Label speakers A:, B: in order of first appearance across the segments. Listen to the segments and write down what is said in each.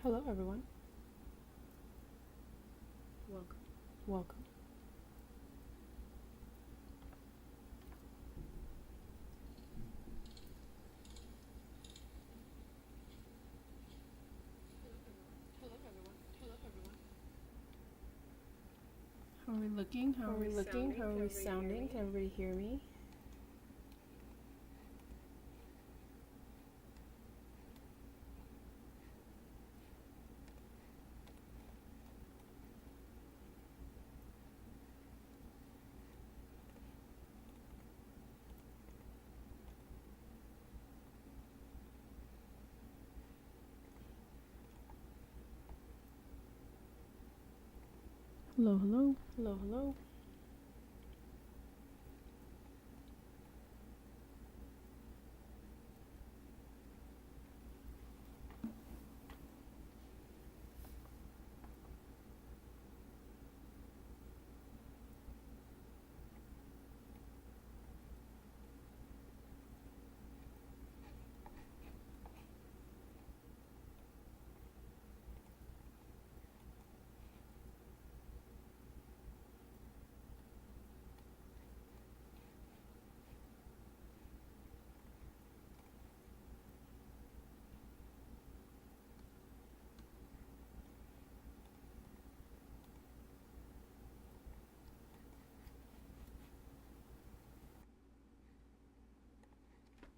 A: Hello everyone. Welcome. Welcome. How are we looking? How are we looking? How are we sounding? Can everybody hear me? Hello, hello. Hello, hello.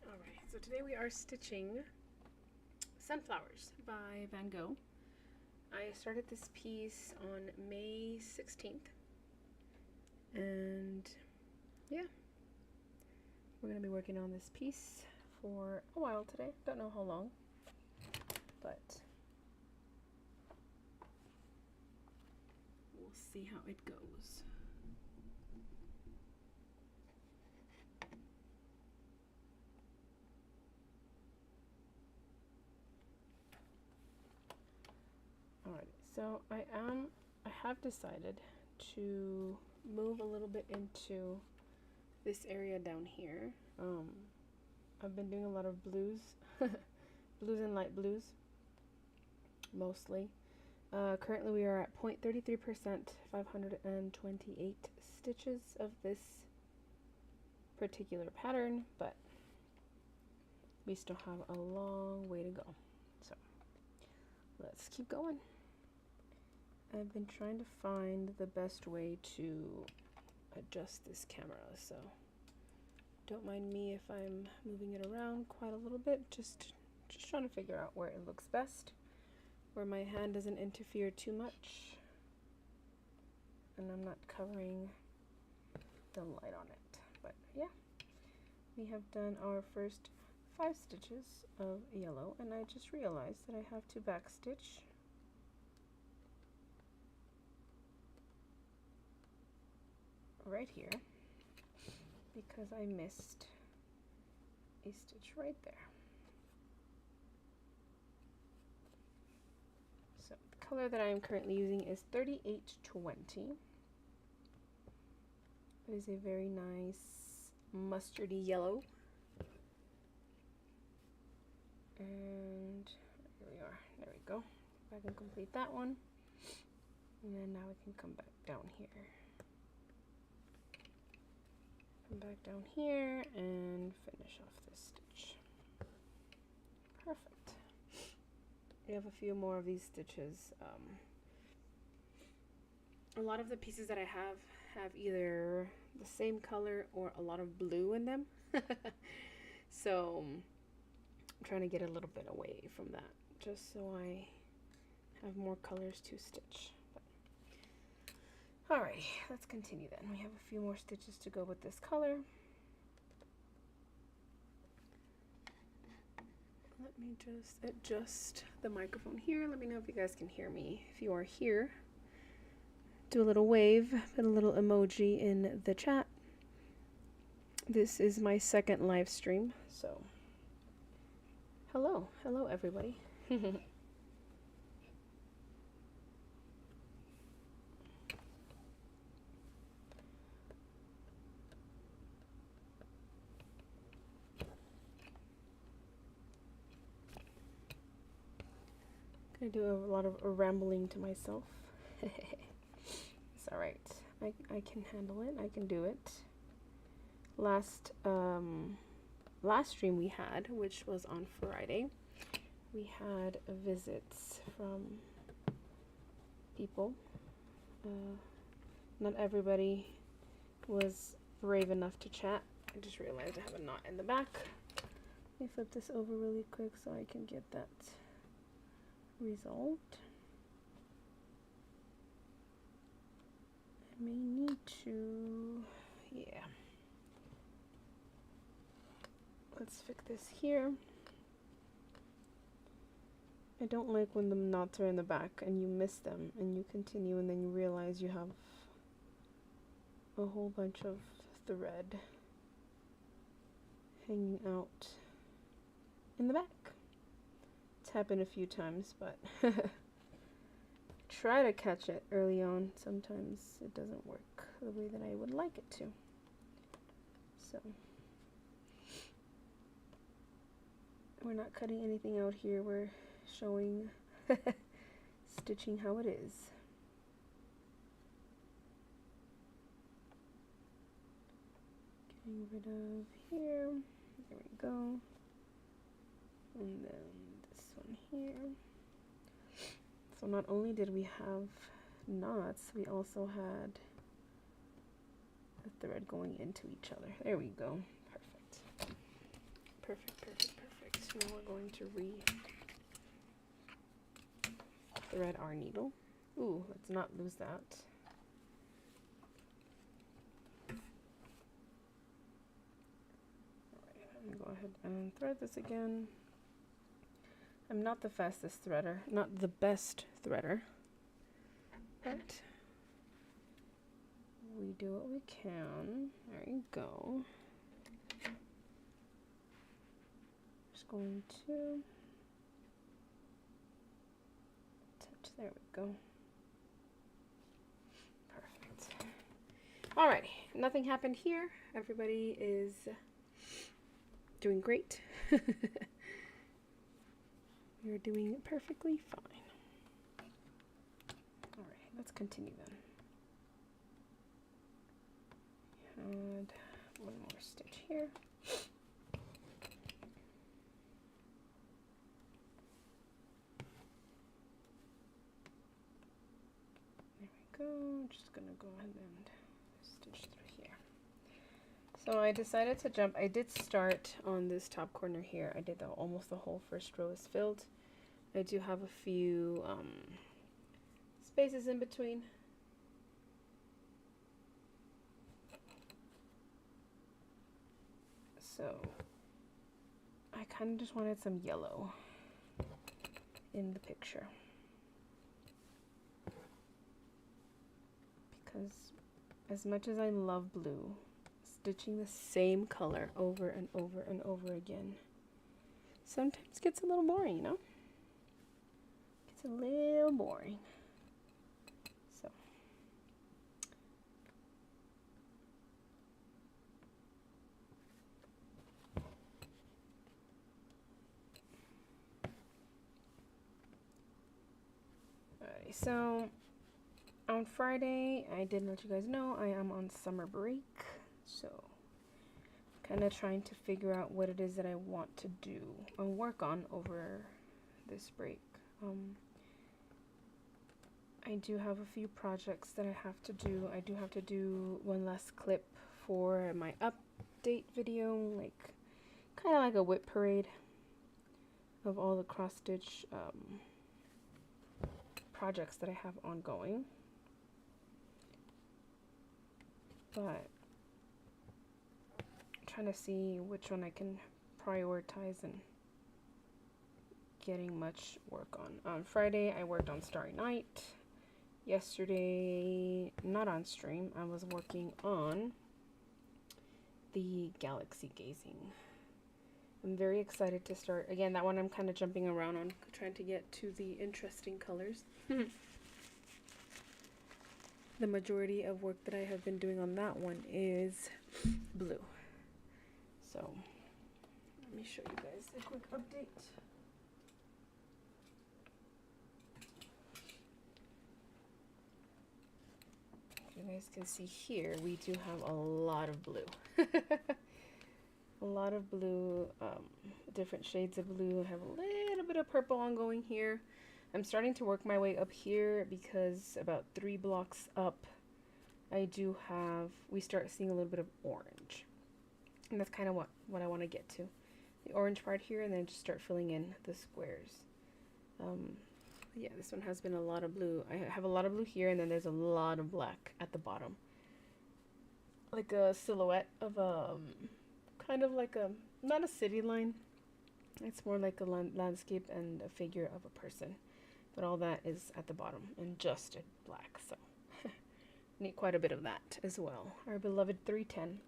A: Alright, so today we are stitching Sunflowers by Van Gogh. I started this piece on May 16th. And yeah, we're going to be working on this piece for a while today. Don't know how long, but we'll see how it goes. Alright, so I have decided to move a little bit into this area down here. I've been doing a lot of blues, blues and light blues, mostly. Currently we are at 0.33%, 528 stitches of this particular pattern, but we still have a long way to go. So let's keep going. I've been trying to find the best way to adjust this camera, so don't mind me if I'm moving it around quite a little bit, just trying to figure out where it looks best, where my hand doesn't interfere too much and I'm not covering the light on it. But yeah, we have done our first 5 stitches of yellow, and I just realized that I have to backstitch right here because I missed a stitch right there. So the color that I am currently using is 3820. It is a very nice mustardy yellow. And here we are. There we go. If I can complete that one. And then now we can come back down here. Come back down here and finish off this stitch. Perfect. We have a few more of these stitches. A lot of the pieces that I have either the same color or a lot of blue in them. So I'm trying to get a little bit away from that, just so I have more colors to stitch. Alrighty, let's continue then. We have a few more stitches to go with this color. Let me just adjust the microphone here. Let me know if you guys can hear me. If you are here, do a little wave, put a little emoji in the chat. This is my second live stream, so hello everybody. Gonna do a lot of rambling to myself. It's alright. I can handle it. I can do it. Last stream we had, which was on Friday, we had visits from people. Not everybody was brave enough to chat. I just realized I have a knot in the back. Let me flip this over really quick so I can get that resolved. I may need to, yeah. Let's fix this here. I don't like when the knots are in the back and you miss them and you continue and then you realize you have a whole bunch of thread hanging out in the back. It's happened a few times, but try to catch it early on. Sometimes it doesn't work the way that I would like it to. So we're not cutting anything out here. We're showing stitching how it is. Getting rid of here. There we go. And then this one here. So not only did we have knots, we also had a thread going into each other. There we go. Perfect. Perfect, perfect, perfect. Now we're going to thread our needle. Ooh, let's not lose that. Alright, I'm gonna go ahead and thread this again. I'm not the fastest threader, not the best threader, but we do what we can. There you go. Just going to touch, there we go. Perfect. Alrighty, nothing happened here. Everybody is doing great. You're doing perfectly fine. Alright, let's continue then. And one more stitch here. There we go. Just gonna go ahead and stitch through here. So I decided to jump. I did start on this top corner here. I did almost the whole first row is filled. I do have a few spaces in between. So I kind of just wanted some yellow in the picture, because as much as I love blue, stitching the same color over and over and over again sometimes gets a little boring, you know? It's a little boring. So alright, so on Friday I did let you guys know I am on summer break, so kind of trying to figure out what it is that I want to do and work on over this break. I do have a few projects that I have to do. I do have to do one last clip for my update video, like kind of like a whip parade of all the cross stitch projects that I have ongoing. But I'm trying to see which one I can prioritize and getting much work on. On Friday I worked on Starry Night. Yesterday, not on stream, I was working on the Galaxy Gazing. I'm very excited to start. Again, that one I'm kind of jumping around on, trying to get to the interesting colors. The majority of work that I have been doing on that one is blue. So, let me show you guys a quick update. you guys can see here, we do have a lot of blue. A lot of blue, different shades of blue. I have a little bit of purple ongoing here. I'm starting to work my way up here because about 3 blocks up, we start seeing a little bit of orange. And that's kind of what I want to get to. The orange part here, and then just start filling in the squares. Yeah, this one has been a lot of blue. I have a lot of blue here, and then there's a lot of black at the bottom. Like a silhouette of kind of like not a city line. It's more like a landscape and a figure of a person. But all that is at the bottom and just in black, so need quite a bit of that as well. Our beloved 310.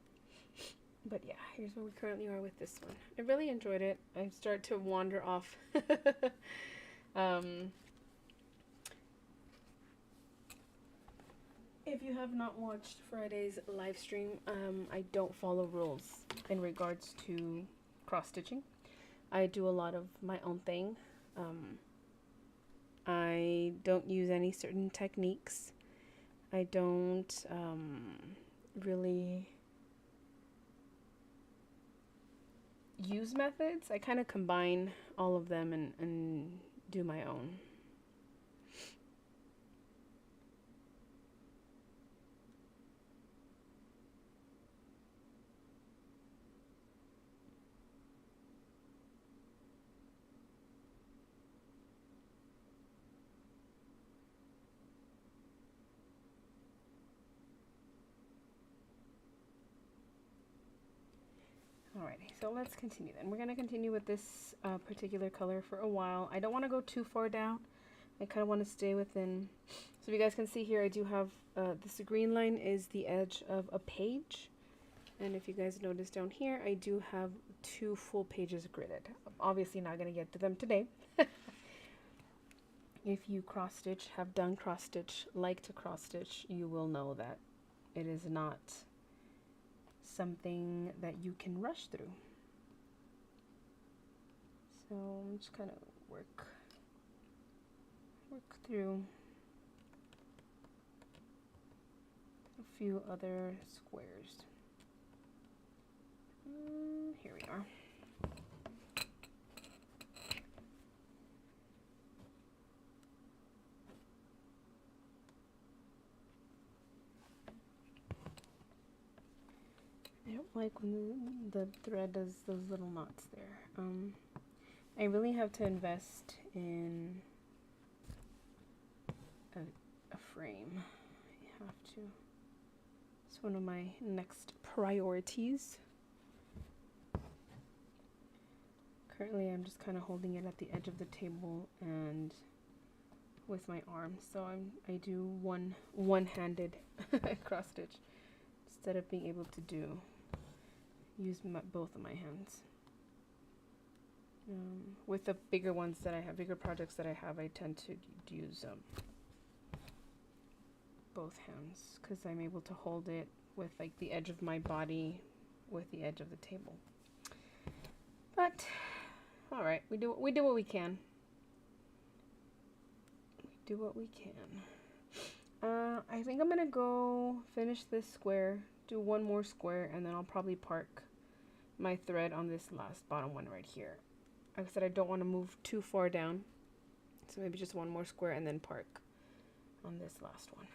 A: But yeah, here's where we currently are with this one. I really enjoyed it. I start to wander off. If you have not watched Friday's live stream, I don't follow rules in regards to cross stitching. I do a lot of my own thing. I don't use any certain techniques. I don't really use methods. I kind of combine all of them and do my own. Alrighty, so let's continue then. We're going to continue with this particular color for a while. I don't want to go too far down. I kind of want to stay within. So if you guys can see here, I do have this green line is the edge of a page. And if you guys notice down here, I do have 2 full pages gridded. I'm obviously not going to get to them today. If you cross stitch, have done cross stitch, like to cross stitch, you will know that it is not something that you can rush through. So I'm just kind of work through a few other squares. Here we are. I don't like when the thread does those little knots there. I really have to invest in a frame. I have to. It's one of my next priorities. Currently I'm just kind of holding it at the edge of the table and with my arm, so I do one-handed cross stitch instead of being able to use both of my hands. With the bigger ones that I have, bigger projects that I have, I tend to use both hands because I'm able to hold it with like the edge of my body with the edge of the table. But all right, we do what we can. We do what we can. I think I'm gonna go finish this square, do one more square, and then I'll probably park my thread on this last bottom one right here. Like I said, I don't want to move too far down, so maybe just one more square and then park on this last one.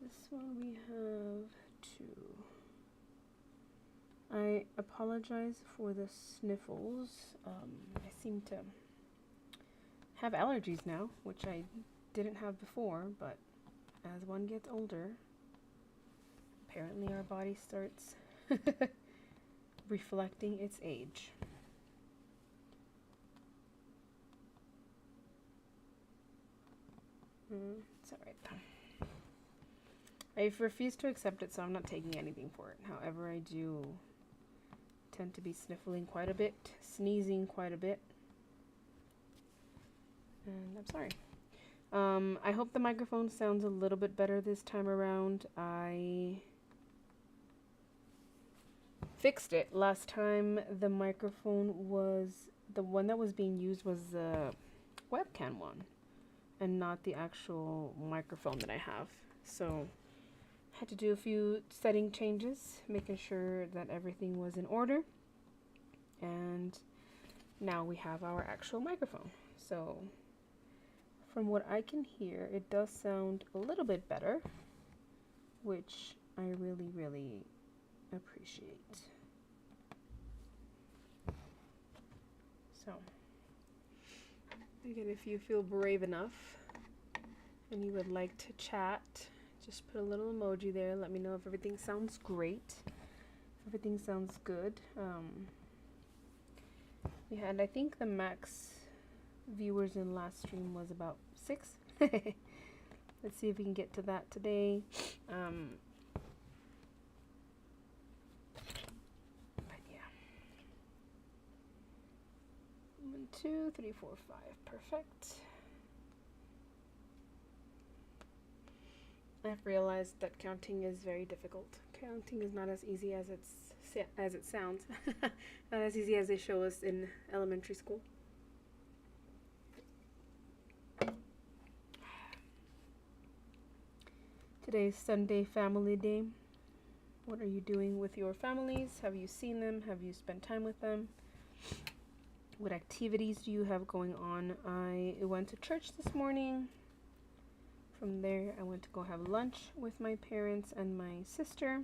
A: This one we have 2. I apologize for the sniffles. I seem to have allergies now, which I didn't have before, but as one gets older, apparently our body starts reflecting its age. It's alright though. I've refused to accept it, so I'm not taking anything for it. However, I do tend to be sniffling quite a bit, sneezing quite a bit, and I'm sorry. I hope the microphone sounds a little bit better this time around. I fixed it last time. The microphone was the one that was being used was the webcam one, and not the actual microphone that I have. So I had to do a few setting changes, making sure that everything was in order. And now we have our actual microphone. So from what I can hear, it does sound a little bit better, which I really, really appreciate. So, again, if you feel brave enough and you would like to chat, just put a little emoji there. Let me know if everything sounds great, if everything sounds good. We had, I think the max viewers in last stream was about 6. Let's see if we can get to that today. But yeah. 1, 2, 3, 4, 5. Perfect. I've realized that counting is very difficult. Counting is not as easy as it sounds. Not as easy as they show us in elementary school. Today's Sunday Family Day. What are you doing with your families? Have you seen them? Have you spent time with them? What activities do you have going on? I went to church this morning. From there, I went to go have lunch with my parents and my sister.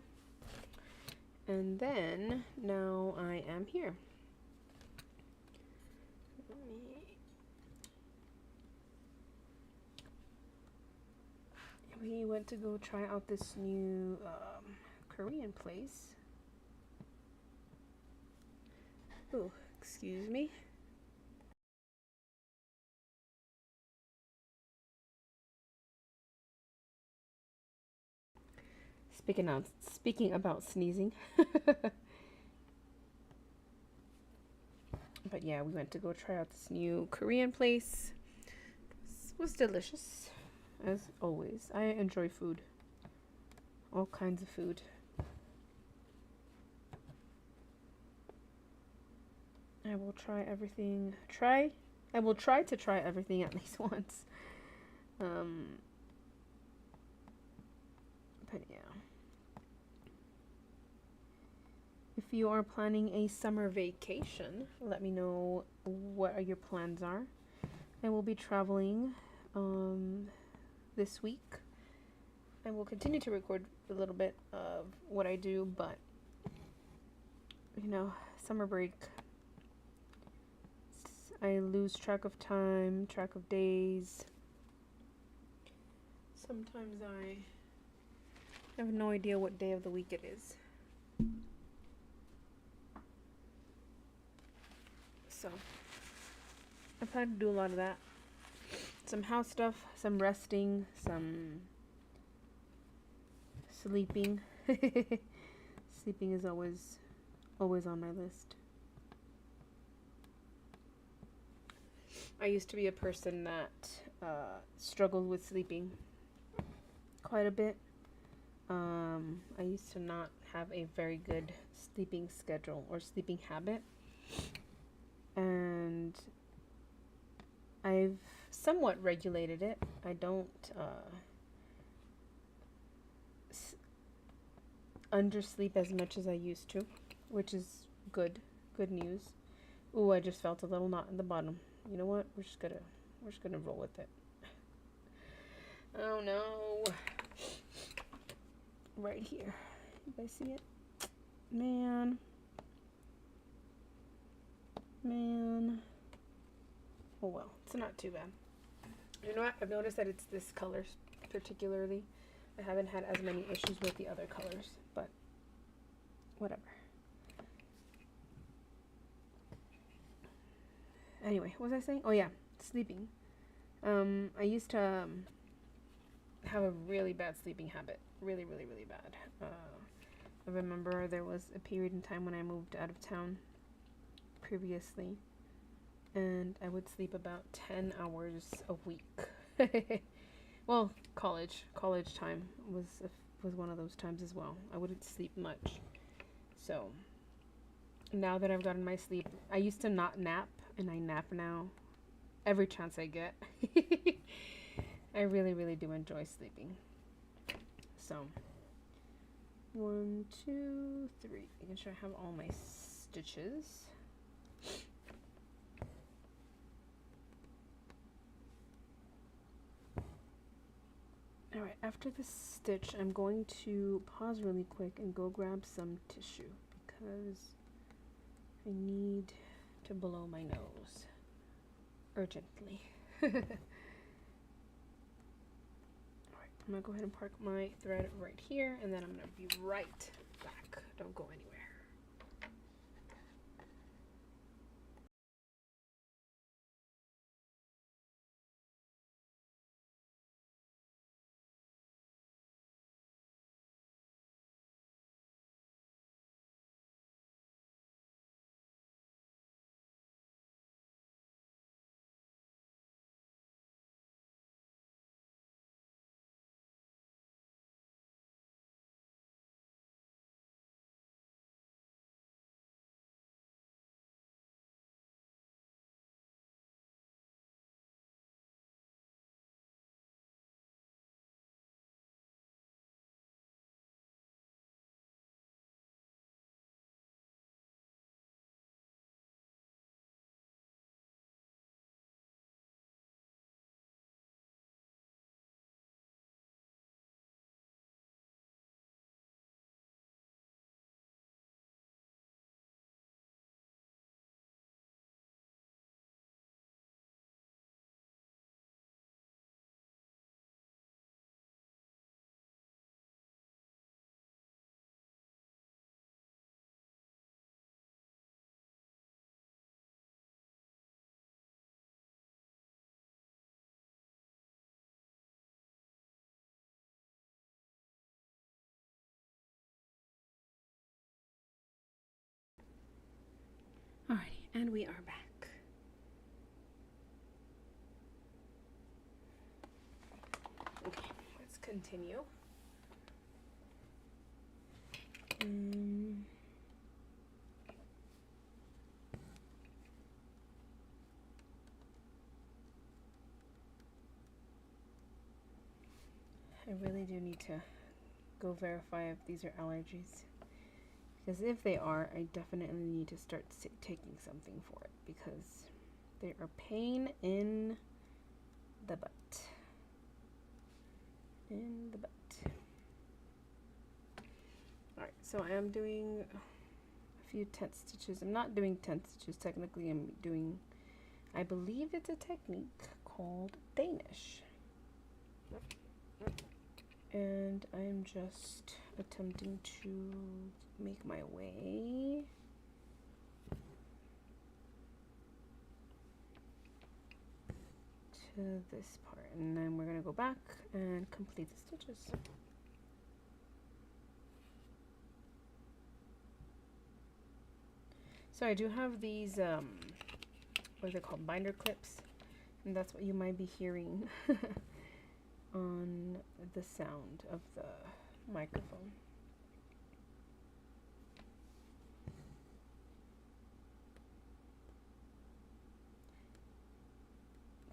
A: And then, now I am here. We went to go try out this new Korean place. Oh, excuse me. Speaking about sneezing. But yeah, we went to go try out this new Korean place. It was delicious, as always. I enjoy food. All kinds of food. I will try everything. I will try to try everything at least once. But yeah. If you are planning a summer vacation, let me know what your plans are. I will be traveling this week. I will continue to record a little bit of what I do, but you know, summer break, I lose track of time, track of days. Sometimes I have no idea what day of the week it is. So I plan to do a lot of that. Some house stuff, some resting, some sleeping. Sleeping is always on my list. I used to be a person that struggled with sleeping quite a bit. I used to not have a very good sleeping schedule or sleeping habit. And I've somewhat regulated it. I don't undersleep as much as I used to, which is good news. Ooh, I just felt a little knot in the bottom. You know what? We're just gonna roll with it. Oh no! Right here. You guys see it? Man. Oh well, it's not too bad. You know what? I've noticed that it's this color particularly. I haven't had as many issues with the other colors, but whatever. Anyway, what was I saying? Oh yeah, sleeping. I used to have a really bad sleeping habit. Really bad. I remember there was a period in time when I moved out of town previously, and I would sleep about 10 hours a week. Well, college time was one of those times as well. I wouldn't sleep much. So now that I've gotten my sleep, I used to not nap, and I nap now every chance I get. I really, really do enjoy sleeping. So 1, 2, 3. Making sure I have all my stitches. Alright, after this stitch, I'm going to pause really quick and go grab some tissue because I need to blow my nose urgently. Alright, I'm going to go ahead and park my thread right here, and then I'm going to be right back. Don't go anywhere. Alrighty, and we are back. Okay, let's continue. I really do need to go verify if these are allergies. Because if they are, I definitely need to start taking something for it because they are pain in the butt. In the butt. Alright, so I am doing a few tent stitches. I'm not doing tent stitches technically. I'm doing, I believe it's a technique called Danish. And I'm just attempting to make my way to this part, and then we're going to go back and complete the stitches. So I do have these what are they called, binder clips, and that's what you might be hearing on the sound of the microphone.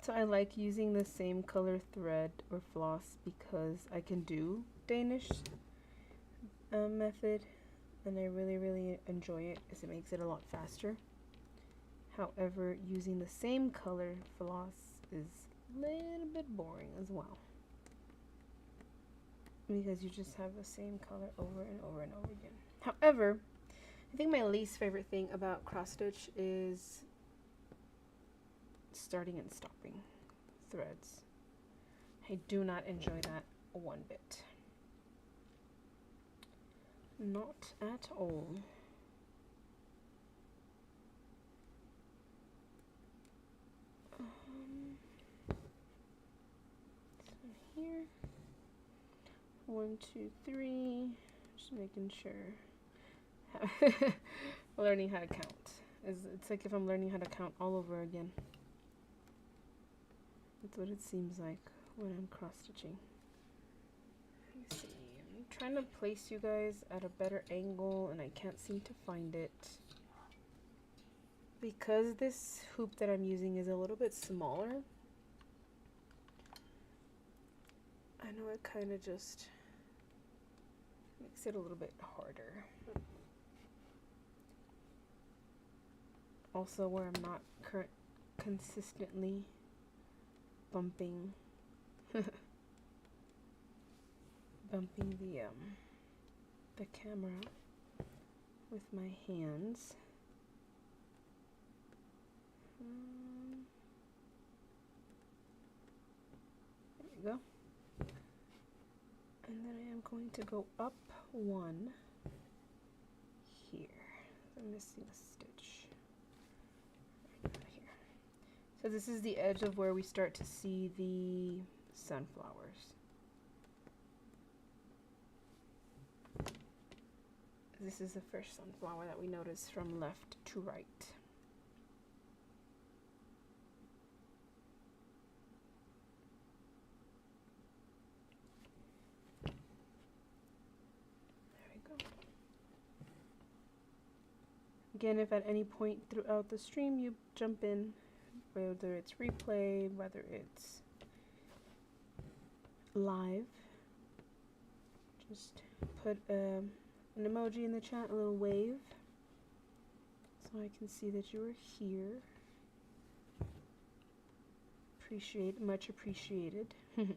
A: So I like using the same color thread or floss because I can do Danish method, and I really enjoy it because it makes it a lot faster. However, using the same color floss is a little bit boring as well, because you just have the same color over and over and over again. However, I think my least favorite thing about cross stitch is starting and stopping threads. I do not enjoy that one bit. Not at all. So here, 1, 2, 3. Just making sure. Learning how to count. It's like if I'm learning how to count all over again. That's what it seems like when I'm cross stitching. Let me see. I'm trying to place you guys at a better angle and I can't seem to find it. Because this hoop that I'm using is a little bit smaller, know it kind of just makes it a little bit harder. Also, where I'm not consistently bumping bumping the camera with my hands. There we go. And then I am going to go up one here. I'm missing a stitch right here. So this is the edge of where we start to see the sunflowers. This is the first sunflower that we notice from left to right. Again, if at any point throughout the stream you jump in, whether it's replay, whether it's live, just put an emoji in the chat, a little wave, so I can see that you are here. Much appreciated. Alright,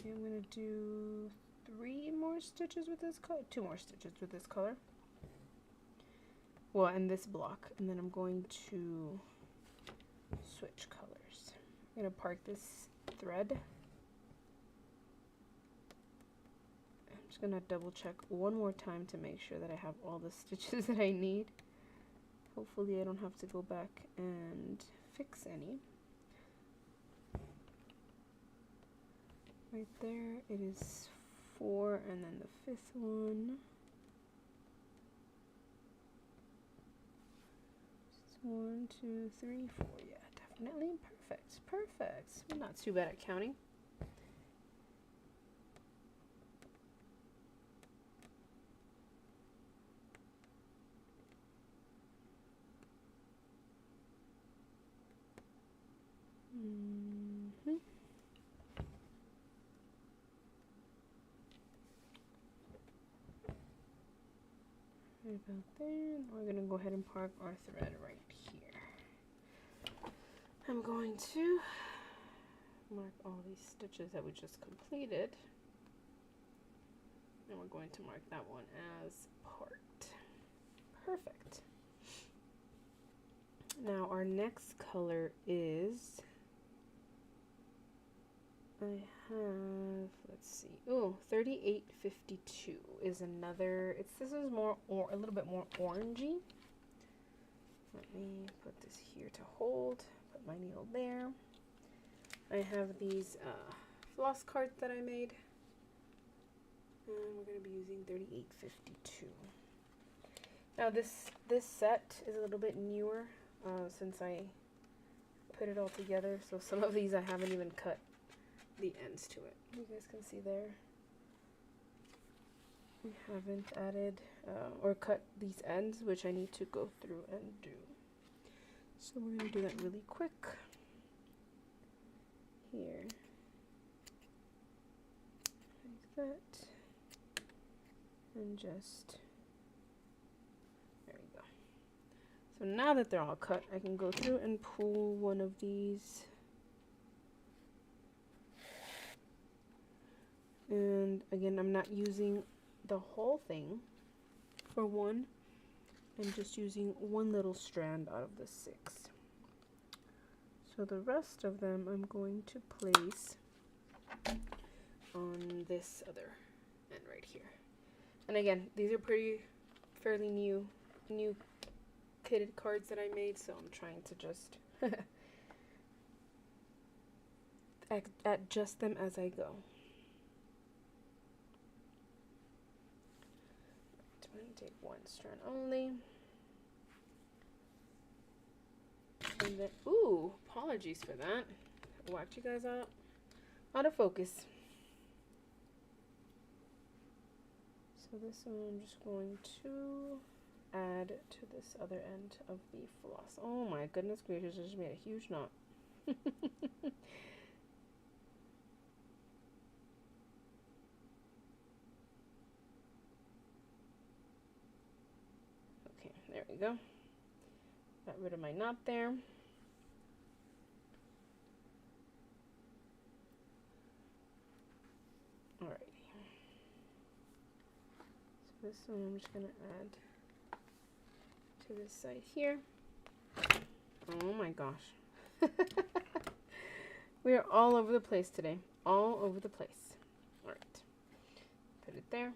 A: I'm going to do 3 more stitches with this color, 2 more stitches with this color. Well, and this block, and then I'm going to switch colors. I'm going to park this thread. I'm just going to double check one more time to make sure that I have all the stitches that I need. Hopefully I don't have to go back and fix any. Right there, it is 4, and then the 5th one. Just 1, 2, 3, 4. Yeah, definitely perfect. Perfect. I'm not too bad at counting. Right about there. We're going to go ahead and park our thread right here. I'm going to mark all these stitches that we just completed. And we're going to mark that one as parked. Perfect. Now our next color is, I have, let's see, oh, 3852 is another, this is more, a little bit more orangey. Let me put this here to hold, put my needle there. I have these floss cards that I made, and we're going to be using 3852. Now this set is a little bit newer since I put it all together, so some of these I haven't even cut the ends to it. You guys can see there. We haven't added or cut these ends, which I need to go through and do. So we're going to do that really quick here. Like that. And just, there we go. So now that they're all cut, I can go through and pull one of these. And again, I'm not using the whole thing for one. I'm just using one little strand out of the 6. So the rest of them I'm going to place on this other end right here. And again, these are fairly new kitted cards that I made, so I'm trying to just adjust them as I go. I'm going to take one strand only. And then, ooh, apologies for that. Whacked you guys out of focus. So this one I'm just going to add to this other end of the floss. Oh my goodness gracious, I just made a huge knot. Okay, there we go. Got rid of my knot there. Alrighty. So this one I'm just gonna add to this side here. Oh my gosh. We are all over the place today. All over the place. Alright. Put it there.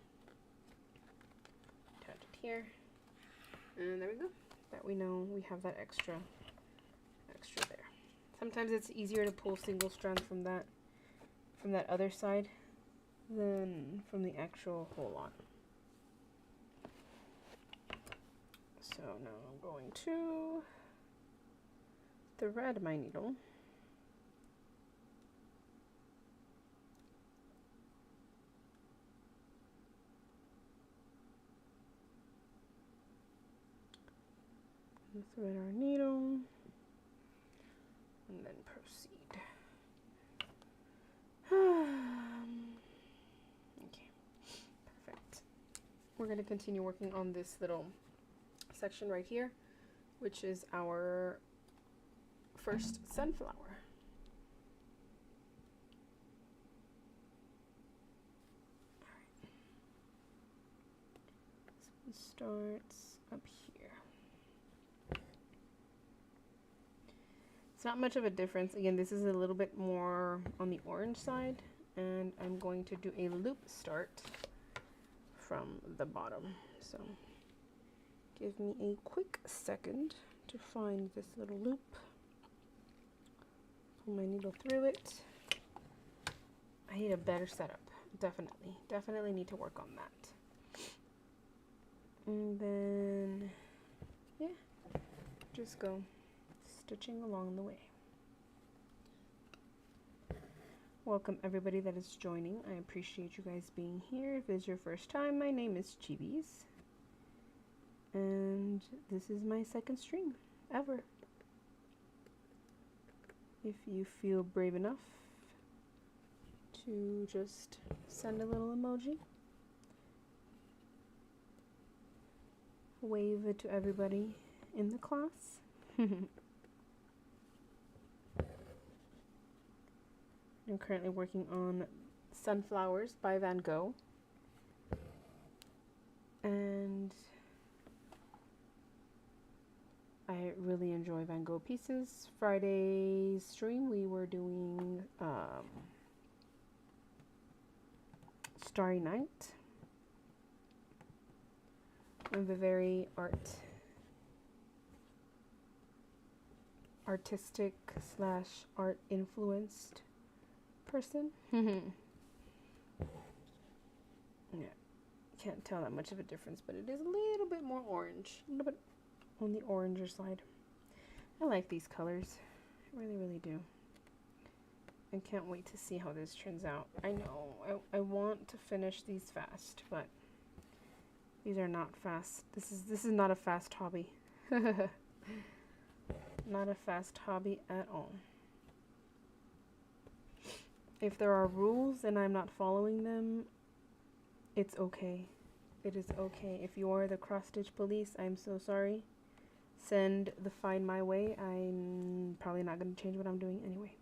A: Attach it here. And there we go. That we know we have that extra there. Sometimes it's easier to pull single strands from that other side than from the actual whole lot. So now I'm going to thread my needle. Thread our needle and then proceed. Okay, perfect. We're going to continue working on this little section right here, which is our first sunflower. Alright. So it starts up here. It's not much of a difference. Again, this is a little bit more on the orange side, and I'm going to do a loop start from the bottom. So give me a quick second to find this little loop. Pull my needle through it. I need a better setup. Definitely need to work on that. And then, yeah, just go stitching along the way. Welcome everybody that is joining. I appreciate you guys being here. If it's your first time, my name is Chibis, and this is my second stream ever. If you feel brave enough to just send a little emoji, wave it to everybody in the class. I'm currently working on Sunflowers by Van Gogh, and I really enjoy Van Gogh pieces. Friday's stream we were doing Starry Night, of a very artistic / art influenced person. Yeah, can't tell that much of a difference, but it is a little bit more orange, a little bit on the oranger side. I like these colors, I really do. I can't wait to see how this turns out. I know I want to finish these fast, but these are not fast. This is not a fast hobby. Not a fast hobby at all. If there are rules and I'm not following them, it's okay. It is okay. If you are the cross-stitch police, I'm so sorry. Send the fine my way. I'm probably not going to change what I'm doing anyway.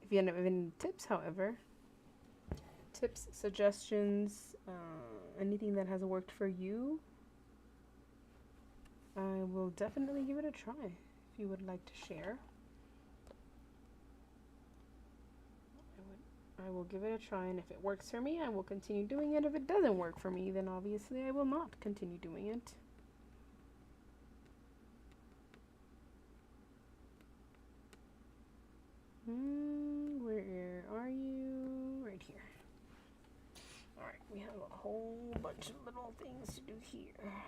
A: If you end up with any tips, however, tips, suggestions, anything that has worked for you, I will definitely give it a try if you would like to share. I will give it a try, and if it works for me, I will continue doing it. If it doesn't work for me, then obviously I will not continue doing it. Where are you? Right here. Alright, we have a whole bunch of little things to do here.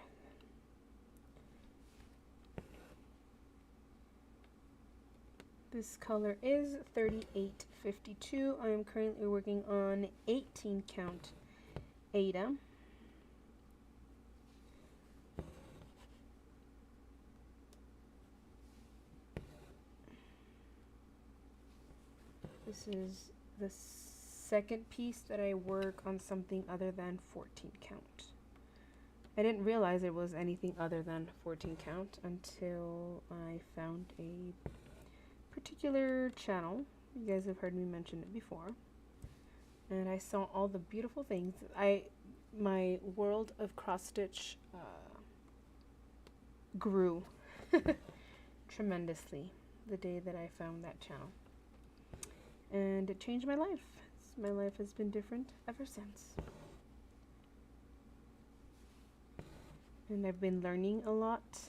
A: This color is 3852. I am currently working on 18 count Ada. This is the second piece that I work on something other than 14 count. I didn't realize it was anything other than 14 count until I found a particular channel. You guys have heard me mention it before. And I saw all the beautiful things. My world of cross stitch grew tremendously the day that I found that channel. And it changed my life. My life has been different ever since. And I've been learning a lot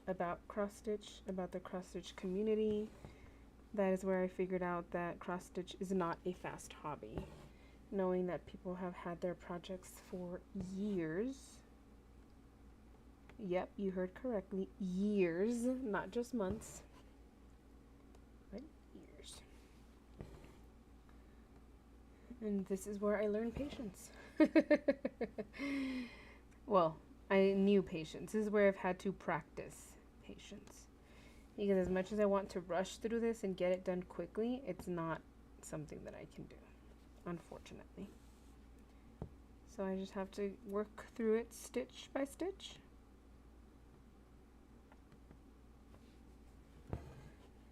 A: about cross stitch, about the cross stitch community. That is where I figured out that cross stitch is not a fast hobby. Knowing that people have had their projects for years. Yep, you heard correctly. Years, not just months, but years. And this is where I learned patience. Well, I knew patience. This is where I've had to practice patience. Because as much as I want to rush through this and get it done quickly, it's not something that I can do, unfortunately. So I just have to work through it stitch by stitch.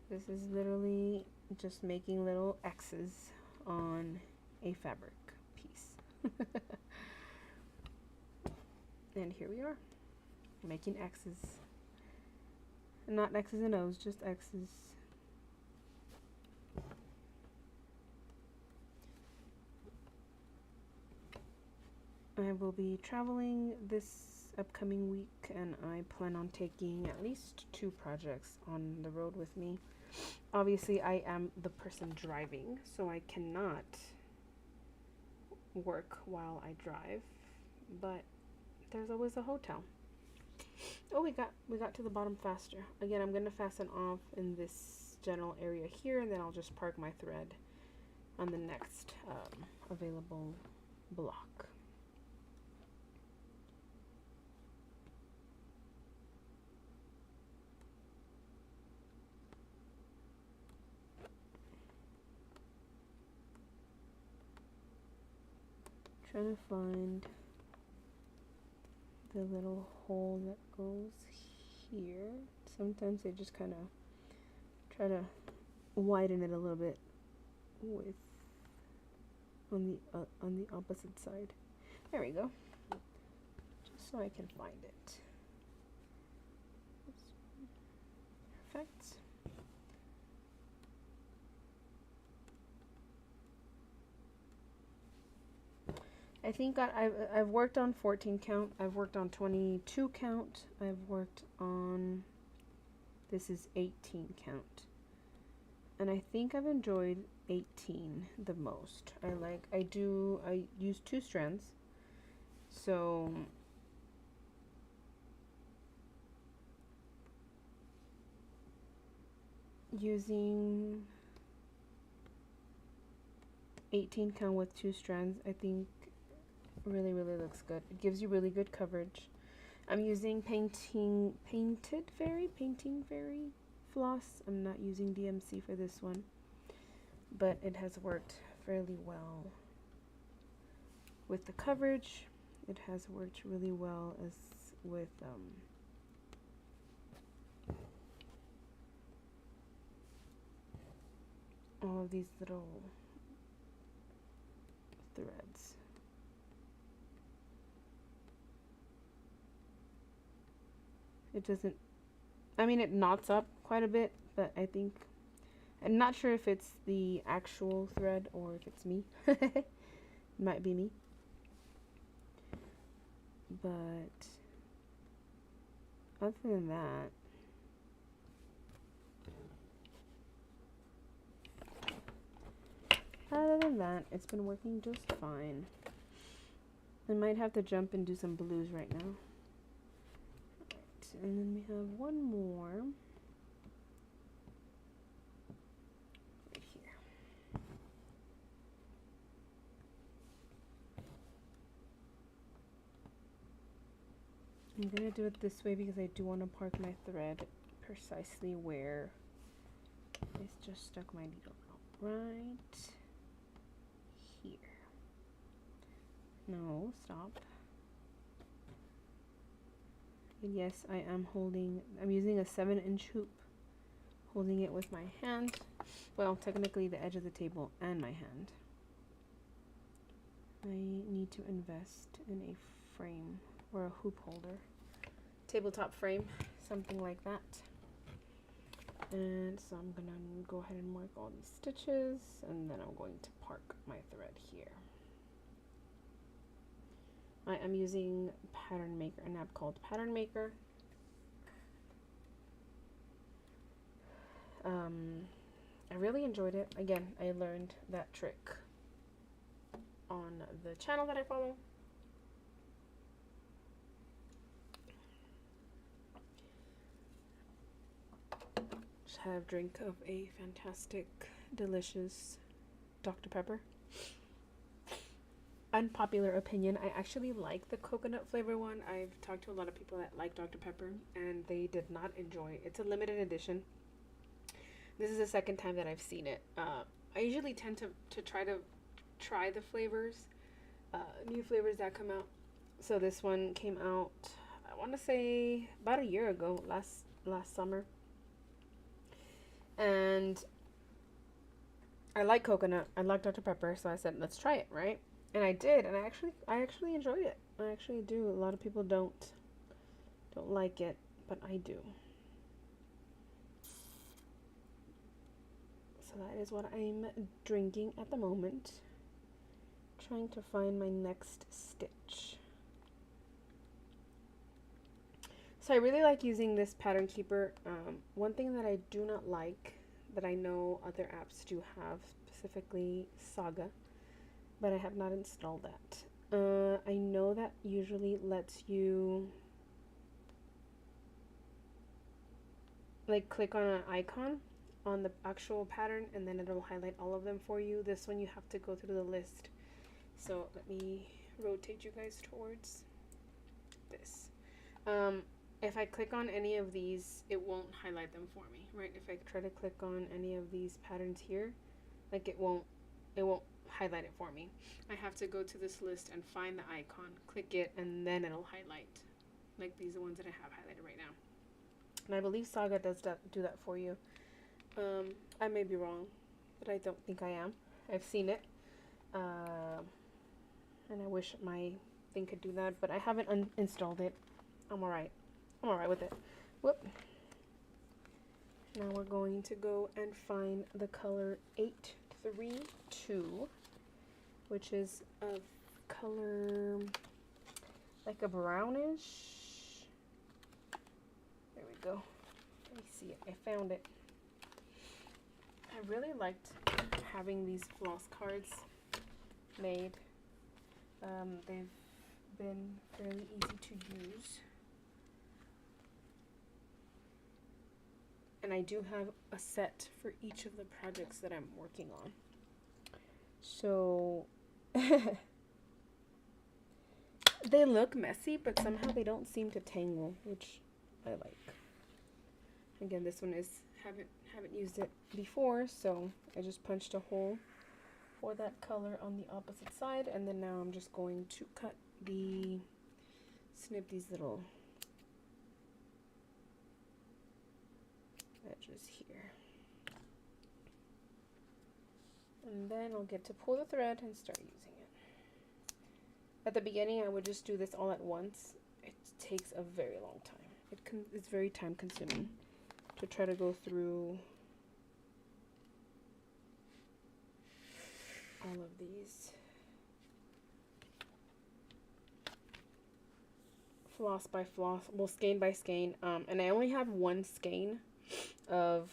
A: This is literally just making little X's on a fabric piece. And here we are, making X's. Not X's and O's, just X's. I will be traveling this upcoming week, and I plan on taking at least 2 projects on the road with me. Obviously, I am the person driving, so I cannot work while I drive, but there's always a hotel. Oh, we got to the bottom faster. Again, I'm going to fasten off in this general area here, and then I'll just park my thread on the next available block. Trying to find the little hole that goes here. Sometimes I just kind of try to widen it a little bit with on the opposite side. There we go. Just so I can find it. Perfect. I think I've worked on 14 count, I've worked on 22 count, I've worked on, this is 18 count. And I think I've enjoyed 18 the most. I use 2 strands. So using 18 count with 2 strands, I think really looks good. It gives you really good coverage. I'm using painting fairy floss. I'm not using DMC for this one, but it has worked fairly well with the coverage. It has worked really well as with all of these little threads. It doesn't, I mean, it knots up quite a bit, but I think, I'm not sure if it's the actual thread or if it's me. It might be me. But other than that, it's been working just fine. I might have to jump and do some blues right now. Right, and then we have one more right here. I'm gonna do it this way because I do want to park my thread precisely where I just stuck my needle out. right here. No, stop. And yes, I'm using a 7-inch hoop, holding it with my hand. Well, technically the edge of the table and my hand. I need to invest in a frame or a hoop holder. Tabletop frame, something like that. And so I'm gonna go ahead and mark all these stitches, and then I'm going to park my thread here. I am using Pattern Maker, an app called Pattern Maker. I really enjoyed it. Again, I learned that trick on the channel that I follow. Just have a drink of a fantastic, delicious Dr. Pepper. Unpopular opinion, I actually like the coconut flavor one. I've talked to a lot of people that like Dr. Pepper and they did not enjoy it. It's a limited edition. This is the second time that I've seen it. I usually tend to try the flavors, new flavors that come out. So this one came out, I want to say about a year ago, last summer. And I like coconut. I like Dr. Pepper, so I said, let's try it, right? And I did, and I actually enjoyed it. I actually do. A lot of people don't like it, but I do. So that is what I'm drinking at the moment. Trying to find my next stitch. So I really like using this pattern keeper. One thing that I do not like, that I know other apps do have, specifically Saga, but I have not installed that. I know that usually lets you like click on an icon on the actual pattern and then it'll highlight all of them for you. This one you have to go through the list. So let me rotate you guys towards this. If I click on any of these, it won't highlight them for me, right? If I try to click on any of these patterns here, like it won't highlight it for me. I have to go to this list and find the icon, click it, and then it'll highlight. Like these are the ones that I have highlighted right now. And I believe Saga does do that for you. I may be wrong, but I don't think I am. I've seen it. And I wish my thing could do that, but I haven't uninstalled it. I'm alright. I'm alright with it. Whoop. Now we're going to go and find the color 832, which is a color like a brownish. There we go. Let me see it. I found it. I really liked having these floss cards made. They've been fairly easy to use. And I do have a set for each of the projects that I'm working on. So they look messy, but somehow they don't seem to tangle, which I like. Again, this one is haven't used it before, so I just punched a hole for that color on the opposite side, and then now I'm just going to snip these little edges here. And then I'll get to pull the thread and start using it. At the beginning, I would just do this all at once. It takes a very long time. It's very time consuming to try to go through all of these. Floss by floss, well, skein by skein, and I only have one skein of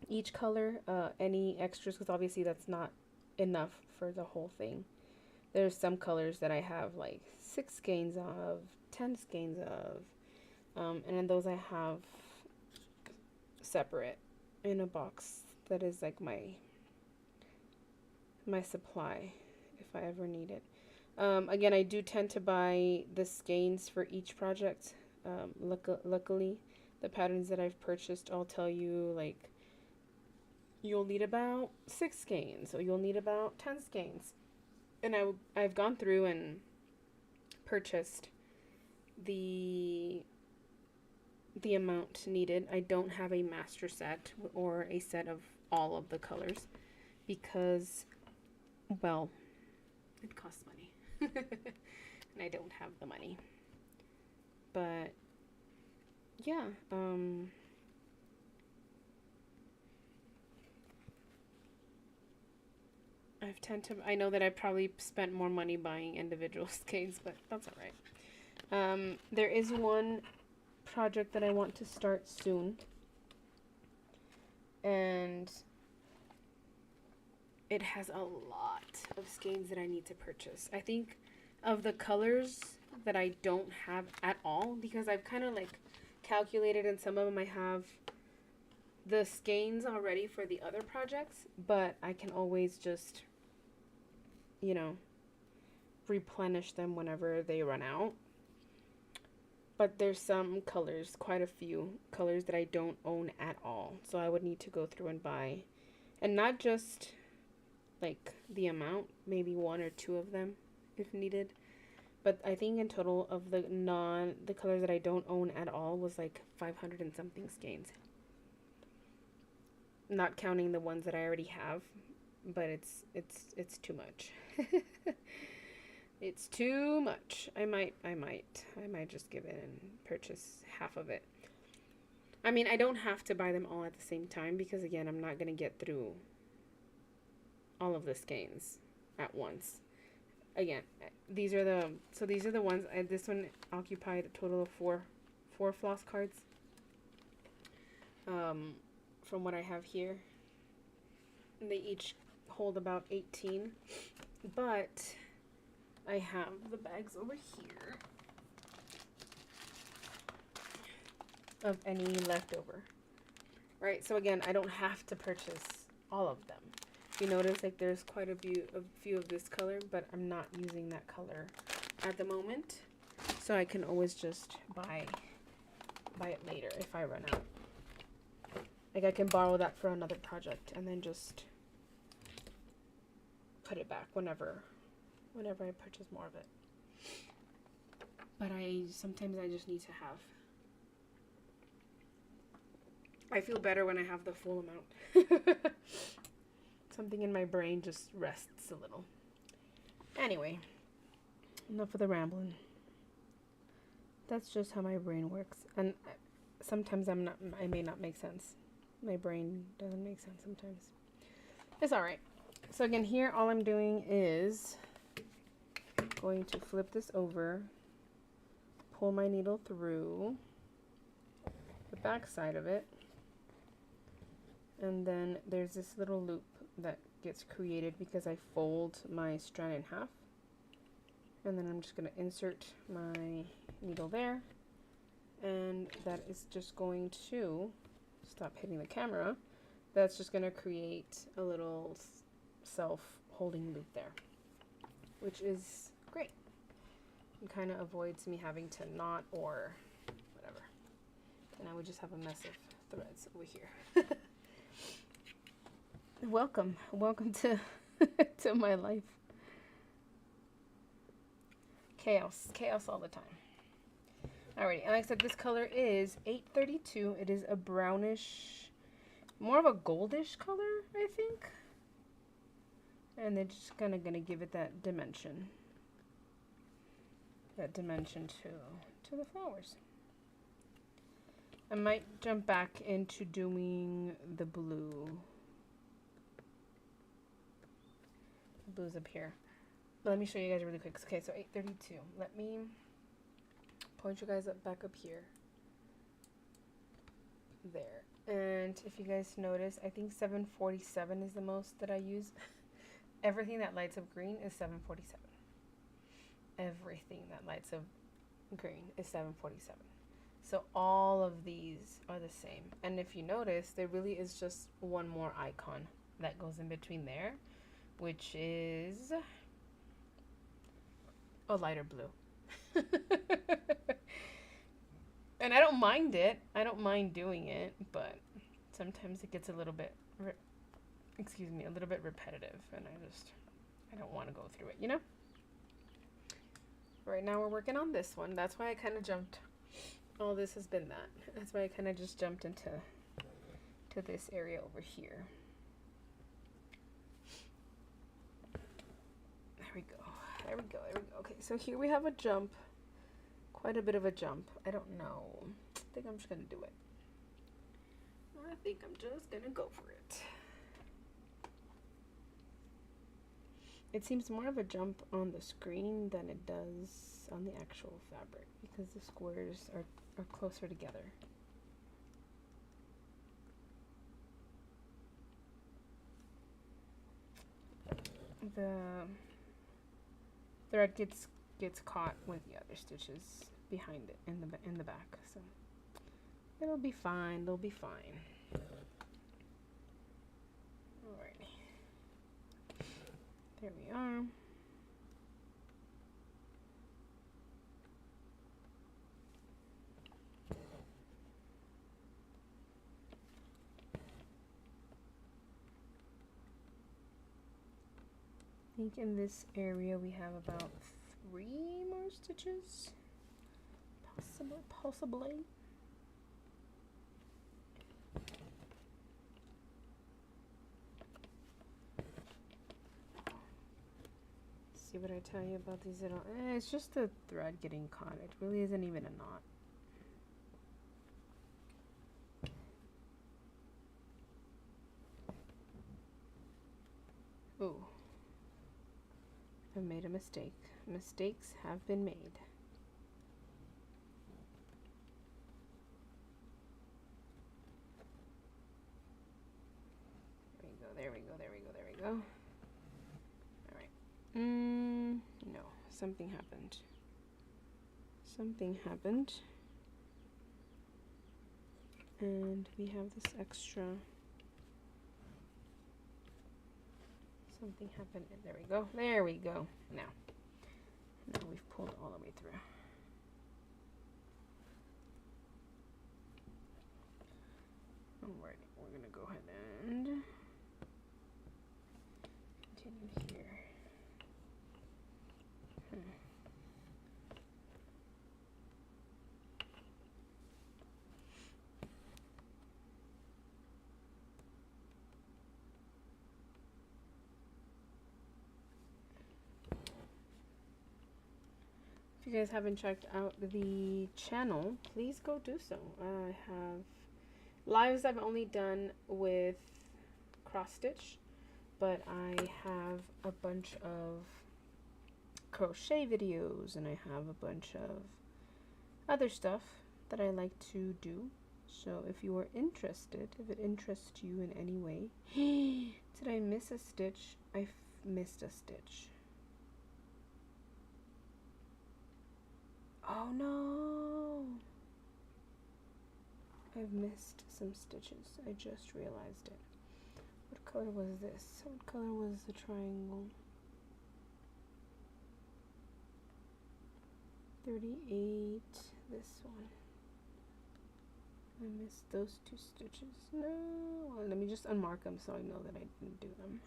A: each color. Any extras, because obviously that's not enough for the whole thing. There's some colors that I have like 6 skeins of, 10 skeins of, and then those I have separate in a box that is like my supply if I ever need it. Again, I do tend to buy the skeins for each project. Luckily, the patterns that I've purchased all tell you, like, you'll need about 6 skeins, or you'll need about 10 skeins. And I've gone through and purchased the amount needed. I don't have a master set or a set of all of the colors because, well, it costs money. And I don't have the money. But yeah, I know that I probably spent more money buying individual skeins, but that's all right. There is one project that I want to start soon, and it has a lot of skeins that I need to purchase. I think of the colors that I don't have at all, because I've kind of like calculated, and some of them I have the skeins already for the other projects, but I can always just, you know, replenish them whenever they run out. But there's some colors, quite a few colors that I don't own at all. So I would need to go through and buy, and not just like the amount, maybe 1 or 2 of them if needed. But I think in total of the colors that I don't own at all was like 500 and something skeins. Not counting the ones that I already have, but it's too much. It's too much. I might just give in and purchase half of it. I mean, I don't have to buy them all at the same time, because again, I'm not going to get through all of the skeins at once. Again, these are the ones. This one occupied a total of four floss cards. From what I have here, and they each hold about 18, but I have the bags over here of any leftover. Right, so again, I don't have to purchase all of them. You notice like there's quite a few of this color, but I'm not using that color at the moment, so I can always just buy it later if I run out. Like I can borrow that for another project and then just put it back whenever I purchase more of it. But sometimes I just need to have. I feel better when I have the full amount. Something in my brain just rests a little. Anyway, enough of the rambling. That's just how my brain works, and sometimes I may not make sense. My brain doesn't make sense sometimes. It's all right. So again, here all I'm doing is going to flip this over, pull my needle through the back side of it, and then there's this little loop that gets created because I fold my strand in half, and then I'm just going to insert my needle there, and that is just going to stop hitting the camera. That's just going to create a little self-holding loop there, which is great. It kind of avoids me having to knot or whatever, and I would just have a mess of threads over here. Welcome to to my life. Chaos all the time. Alrighty, and like I said, this color is 832. It is a brownish, more of a goldish color, I think. And they're just gonna give it that dimension. That dimension to the flowers. I might jump back into doing the blue. The blue's up here. But let me show you guys really quick. Okay, so 832. Let me point you guys back up here. There. And if you guys notice, I think 747 is the most that I use. Everything that lights up green is 747. Everything that lights up green is 747. So all of these are the same. And if you notice, there really is just one more icon that goes in between there, which is a lighter blue. And I don't mind it. I don't mind doing it, but sometimes it gets a little bit excuse me, a little bit repetitive, and I don't want to go through it, you know? Right now we're working on this one. That's why I kind of jumped. All this has been that. That's why I kind of just jumped into this area over here. There we go. There we go. There we go. Okay, so here we have a jump. Quite a bit of a jump. I don't know. I think I'm just going to do it. I think I'm just going to go for it. It seems more of a jump on the screen than it does on the actual fabric because the squares are closer together. The thread gets caught with the other stitches behind it in the back, so it'll be fine. They'll be fine. Alrighty, there we are. I think in this area we have about 3 more stitches, possibly. See what I tell you about these little, it's just the thread getting caught. It really isn't even a knot. Ooh. I've made a mistake. Mistakes have been made. There we go, there we go, there we go, there we go. Alright. No, something happened. Something happened. And we have this extra. Something happened. There we go. There we go. Now we've pulled all the way through. Alright, we're gonna go ahead and continue here. If you guys haven't checked out the channel, please go do so. I have lives I've only done with cross stitch, but I have a bunch of crochet videos and I have a bunch of other stuff that I like to do. So if you are interested, if it interests you in any way, did I miss a stitch? I missed a stitch. Oh no! I've missed some stitches. I just realized it. What color was this? What color was the triangle? 38. This one. I missed those 2 stitches. No! Well, let me just unmark them so I know that I didn't do them.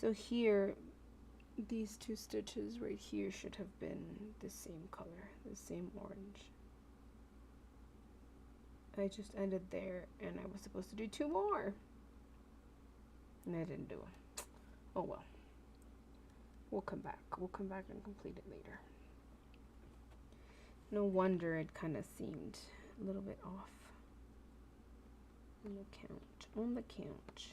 A: So here, these 2 stitches right here should have been the same color, the same orange. I just ended there and I was supposed to do 2 more. And I didn't do them. Oh well. We'll come back. We'll come back and complete it later. No wonder it kind of seemed a little bit off on the count. On the count.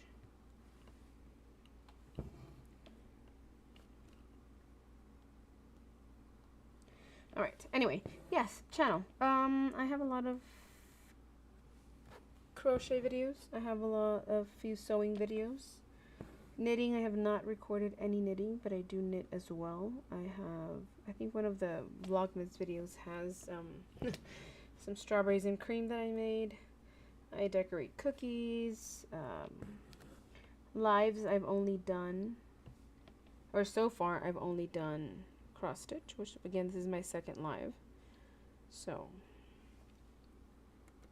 A: Alright, anyway, yes, channel. I have a lot of crochet videos. I have a few sewing videos. Knitting, I have not recorded any knitting, but I do knit as well. I think one of the Vlogmas videos has some strawberries and cream that I made. I decorate cookies. Lives I've only done, or so far I've only done cross stitch, which again, this is my second live. So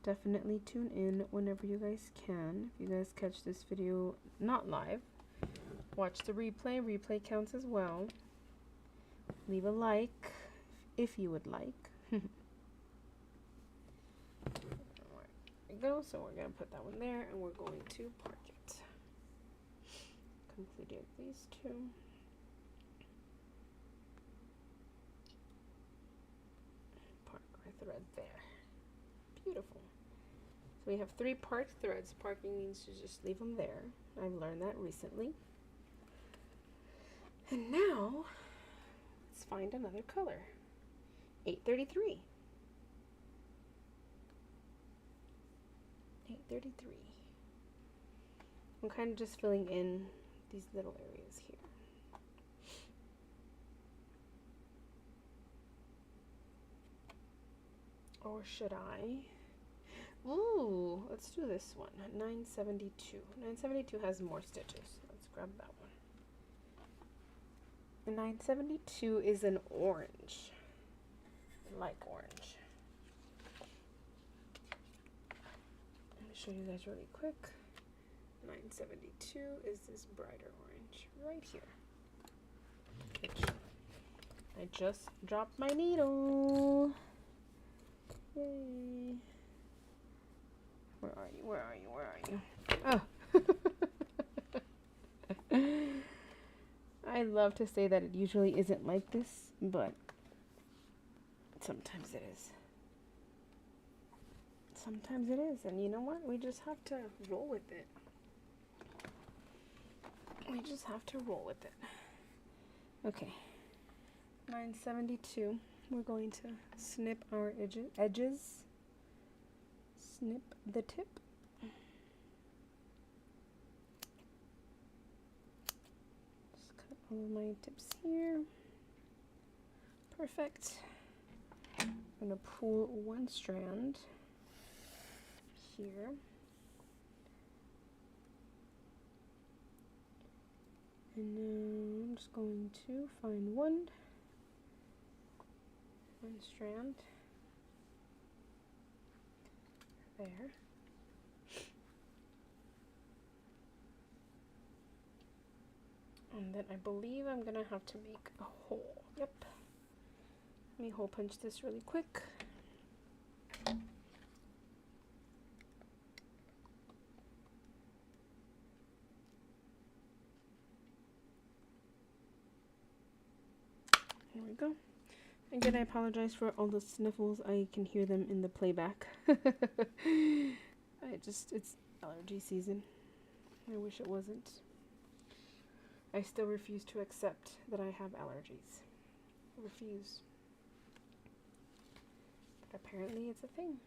A: definitely tune in whenever you guys can. If you guys catch this video not live, watch the replay. Replay counts as well. Leave a like if you would like. There we go. So we're going to put that one there and we're going to park it. Completed these two. Park our thread there. Beautiful. So we have 3 parked threads. Parking means to just leave them there. I've learned that recently. And now, let's find another color. 833. 833. I'm kind of just filling in these little areas here. Or should I? Ooh, let's do this one. 972. 972 has more stitches. Let's grab that one. The 972 is an orange. I like orange. Let me show you guys really quick. 972 is this brighter orange right here. I just dropped my needle. Yay. Where are you? Where are you? Where are you? Oh. I love to say that it usually isn't like this, but sometimes it is. Sometimes it is, and you know what? We just have to roll with it. We just have to roll with it. Okay. 972. We're going to snip our edges. Snip the tip. Just cut all of my tips here. Perfect. I'm going to pull one strand here. And now I'm just going to find one strand there. And then I believe I'm gonna have to make a hole. Yep. Let me hole punch this really quick. Here we go. Again, I apologize for all the sniffles. I can hear them in the playback. It's allergy season. I wish it wasn't. I still refuse to accept that I have allergies. I refuse. But apparently it's a thing.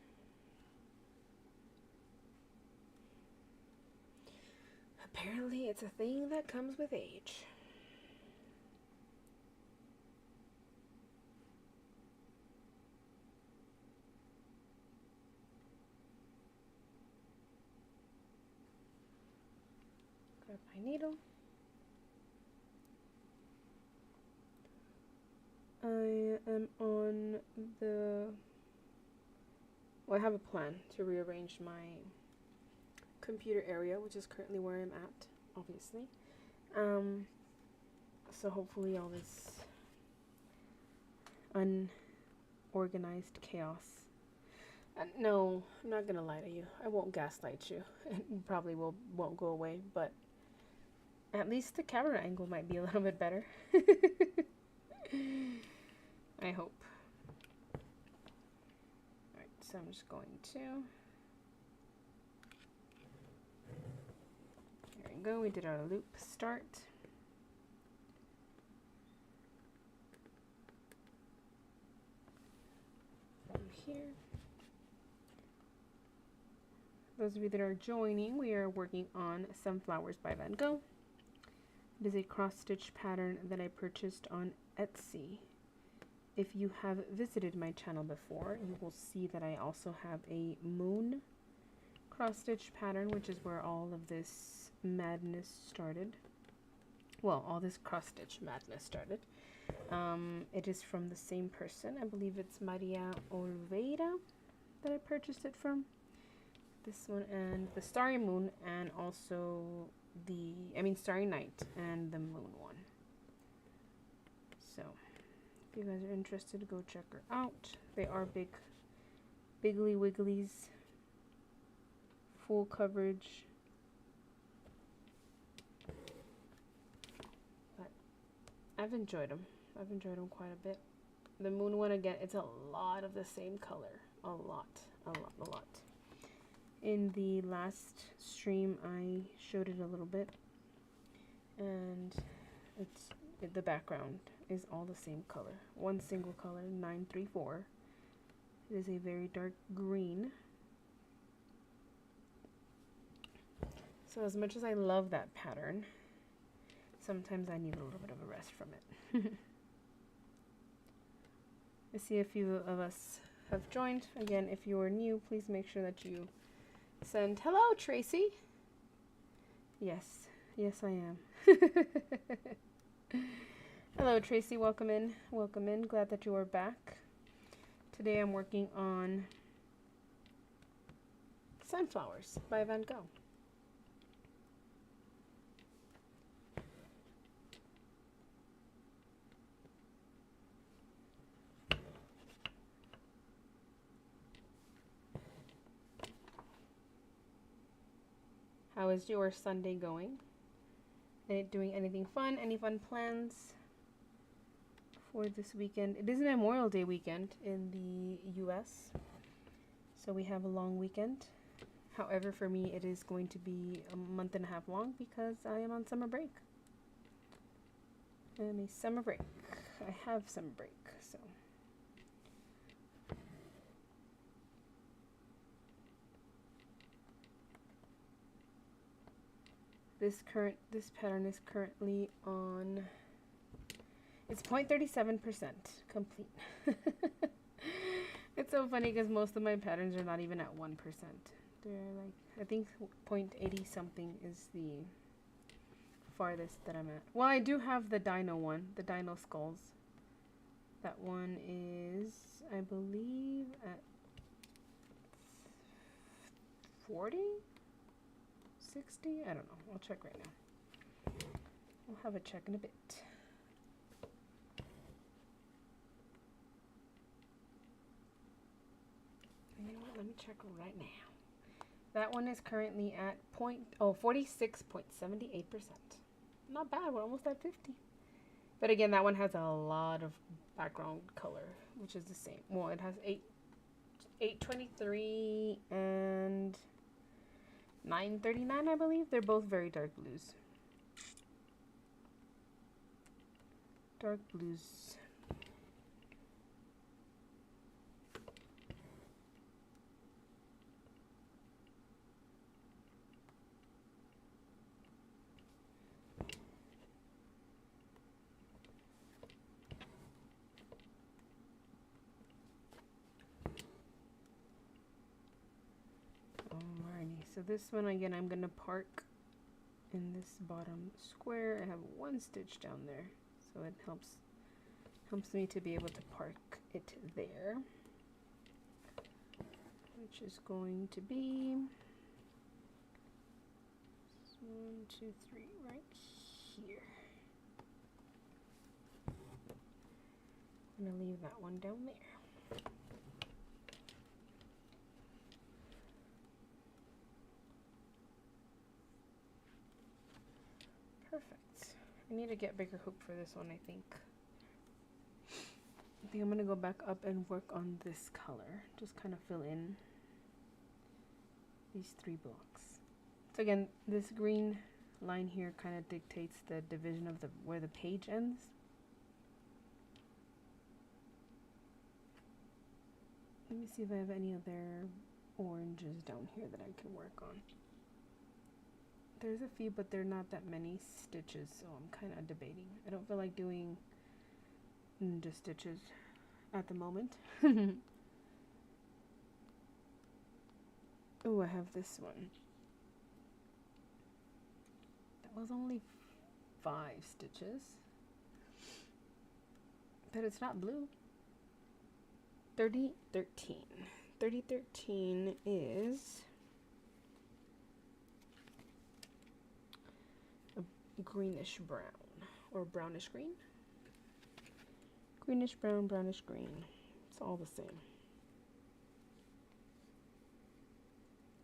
A: Apparently it's a thing that comes with age. Grab my needle. I am on the... Well, I have a plan to rearrange my computer area, which is currently where I'm at, obviously. So hopefully all this unorganized chaos. No, I'm not gonna lie to you. I won't gaslight you. It probably won't go away, but at least the camera angle might be a little bit better. I hope. Alright, so I'm just going to... There we go, we did our loop start. From here. Those of you that are joining, we are working on Sunflowers by Van Gogh. It is a cross-stitch pattern that I purchased on Etsy. If you have visited my channel before, you will see that I also have a moon cross-stitch pattern, which is where all of this madness started. Well, all this cross-stitch madness started. It is from the same person. I believe it's Maria Oliveira that I purchased it from. This one and the Starry Moon, and also Starry Night and the Moon one. So if you guys are interested, go check her out. They are Biggly Wigglies, full coverage. But I've enjoyed them. I've enjoyed them quite a bit. The Moon one, again, it's a lot of the same color. A lot. In the last stream, I showed it a little bit, and the background is all the same color. One single color, 934. It is a very dark green. So as much as I love that pattern, sometimes I need a little bit of a rest from it. I see a few of us have joined. Again, if you are new, please make sure that you send hello, Tracy. Yes, I am. Hello, Tracy. Welcome in. Glad that you are back. Today I'm working on Sunflowers by Van Gogh. How is your Sunday going? Doing anything fun? Any fun plans for this weekend? It is Memorial Day weekend in the US, so we have a long weekend. However, for me, it is going to be a month and a half long because I am on summer break. I have summer break, so. This pattern is currently on, it's 0.37% complete. It's so funny because most of my patterns are not even at 1%. They're like, I think 0.80 something is the farthest that I'm at. Well, I do have the dino one, the dino skulls. That one is, I believe, at 40? 60? I don't know. I'll check right now. We'll have a check in a bit. You know what? Let me check right now. That one is currently at 46.78%. Not bad. We're almost at 50. But again, that one has a lot of background color, which is the same. Well, it has 823 and 939, I believe. They're both very dark blues. Dark blues. So this one, again, I'm going to park in this bottom square. I have one stitch down there, so it helps me to be able to park it there, which is going to be 1, 2, 3 right here. I'm going to leave that one down there. Perfect. I need to get bigger hoop for this one, I think. I'm going to go back up and work on this color. Just kind of fill in these 3 blocks. So again, this green line here kind of dictates the division of where the page ends. Let me see if I have any other oranges down here that I can work on. There's a few, but they're not that many stitches, so I'm kind of debating. I don't feel like doing just stitches at the moment. Oh, I have this one. That was only 5 stitches, but it's not blue. 3013. 3013 is greenish brown or brownish green. Greenish brown, brownish green. It's all the same.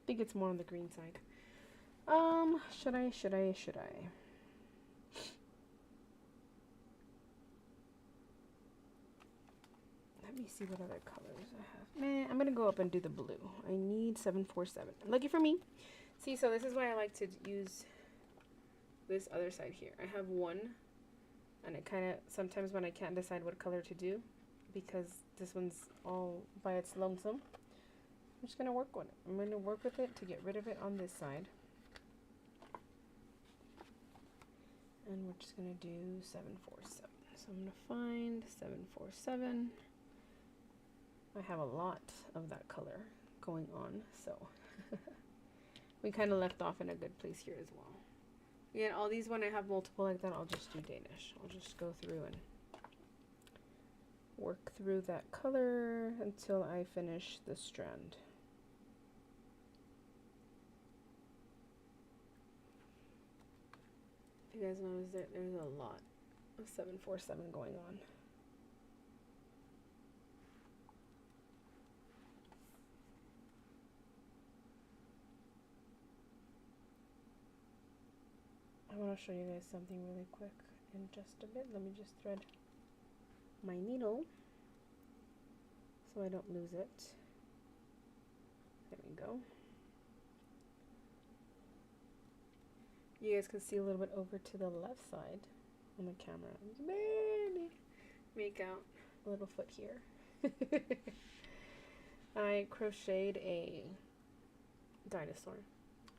A: I think it's more on the green side. Should I? Let me see what other colors I have. Man, I'm gonna go up and do the blue. I need 747. Lucky for me. See, so this is why I like to use this other side here. I have one, and it kind of, sometimes when I can't decide what color to do, because this one's all by its lonesome, I'm just gonna work on it. I'm gonna work with it to get rid of it on this side. And we're just gonna do 747. So I'm gonna find 747. I have a lot of that color going on, so we kind of left off in a good place here as well. Again, all these, when I have multiple like that, I'll just do Danish. I'll just go through and work through that color until I finish the strand. If you guys notice that there's a lot of 747 going on. I want to show you guys something really quick in just a bit. Let me just thread my needle so I don't lose it. There we go. You guys can see a little bit over to the left side on the camera. Barely make out a little foot here. I crocheted a dinosaur,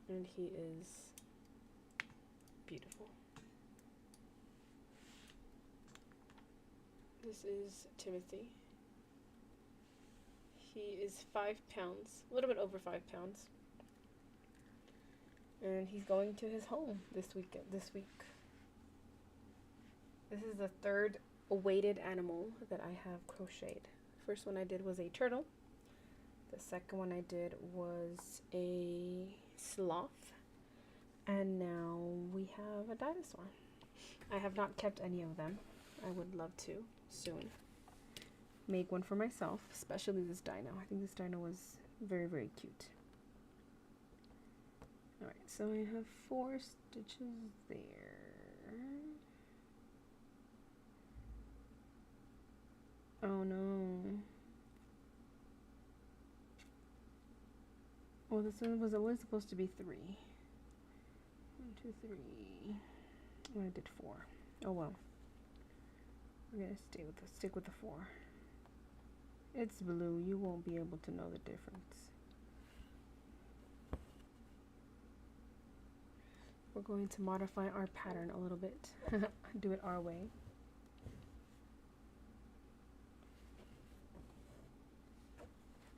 A: and he is beautiful. This is Timothy. He is 5 pounds, a little bit over 5 pounds. And he's going to his home this week. This is the third weighted animal that I have crocheted. First one I did was a turtle. The second one I did was a sloth. And now we have a dinosaur. I have not kept any of them. I would love to soon make one for myself, especially this dino. I think this dino was very, very cute. Alright, so I have 4 stitches there. Oh no. Oh, this one was always supposed to be 3. 1, 2, 3. Oh, I did 4. Oh well. We're gonna stick with the 4. It's blue. You won't be able to know the difference. We're going to modify our pattern a little bit. Do it our way.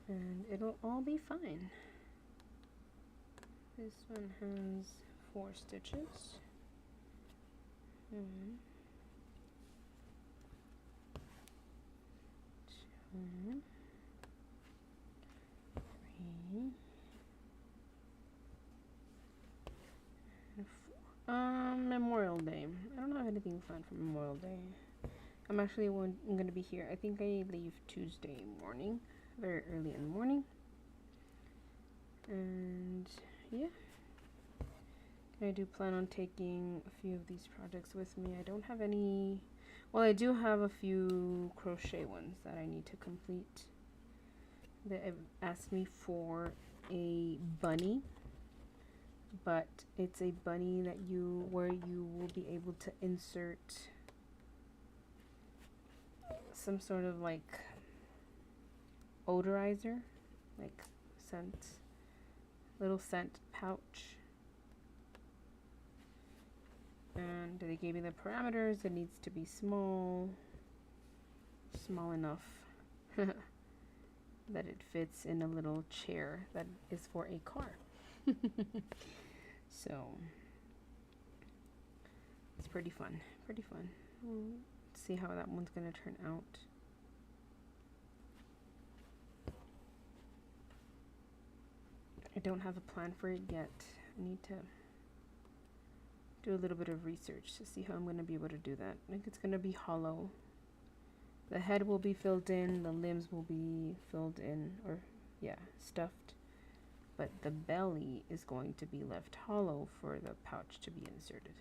A: And it'll all be fine. This one has 4 stitches. 1, 2, 3, and 4. Memorial Day. I don't have anything planned for Memorial Day. I'm going to be here. I think I leave Tuesday morning, very early in the morning. And yeah, I do plan on taking a few of these projects with me. I don't have any, well, I do have a few crochet ones that I need to complete. They have asked me for a bunny, but it's a bunny that where you will be able to insert some sort of like odorizer, like little scent pouch. And they gave me the parameters. It needs to be small enough that it fits in a little chair that is for a car. So it's pretty fun. We'll see how that one's gonna turn out. I don't have a plan for it yet. I need to do a little bit of research to see how I'm going to be able to do that. I think it's going to be hollow. The head will be filled in, the limbs will be filled in, or yeah, stuffed. But the belly is going to be left hollow for the pouch to be inserted.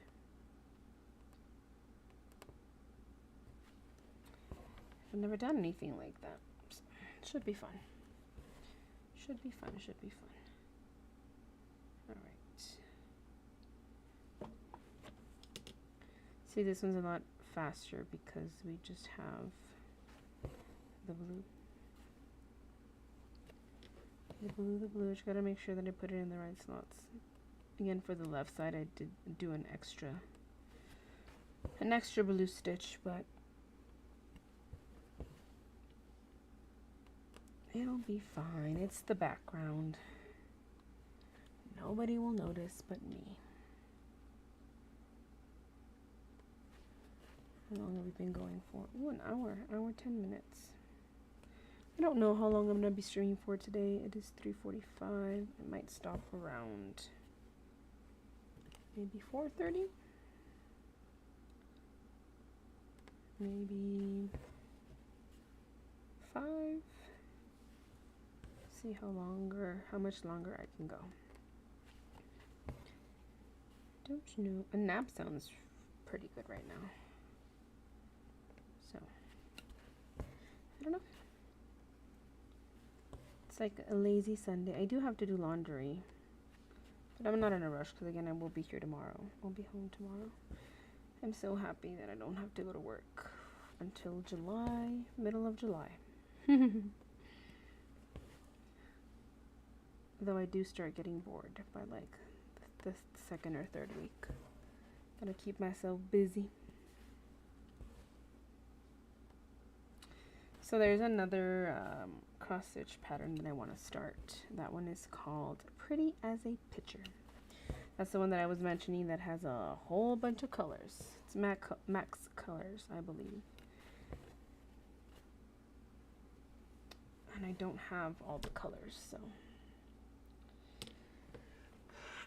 A: I've never done anything like that. So it should be fun. Should be fun, should be fun. All right. See, this one's a lot faster because we just have the blue. The blue. Just gotta make sure that I put it in the right slots. Again, for the left side, I did do an extra blue stitch, but it'll be fine. It's the background. Nobody will notice but me. How long have we been going for? Ooh, an hour, 10 minutes. I don't know how long I'm going to be streaming for today. It is 3:45. I might stop around maybe 4:30. Maybe 5. See how much longer I can go. Don't you know? A nap sounds pretty good right now. So, I don't know. It's like a lazy Sunday. I do have to do laundry, but I'm not in a rush because again, I will be here tomorrow. I'll be home tomorrow. I'm so happy that I don't have to go to work until July, middle of July. Though I do start getting bored by like the second or third week. Gotta keep myself busy. So there's another cross stitch pattern that I want to start. That one is called Pretty as a Picture. That's the one that I was mentioning that has a whole bunch of colors. It's Max colors, I believe. And I don't have all the colors, so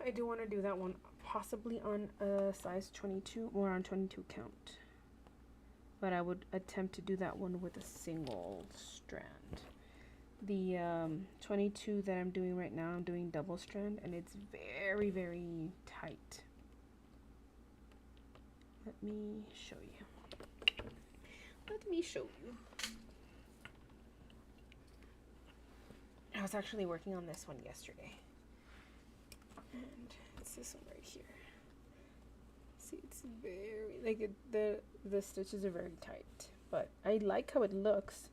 A: I do want to do that one possibly on a size 22 or on 22 count. But I would attempt to do that one with a single strand. The 22 that I'm doing right now, I'm doing double strand, and it's very, very tight. Let me show you. Let me show you. I was actually working on this one yesterday. And it's this one right here. See, it's very, like, the stitches are very tight. But I like how it looks.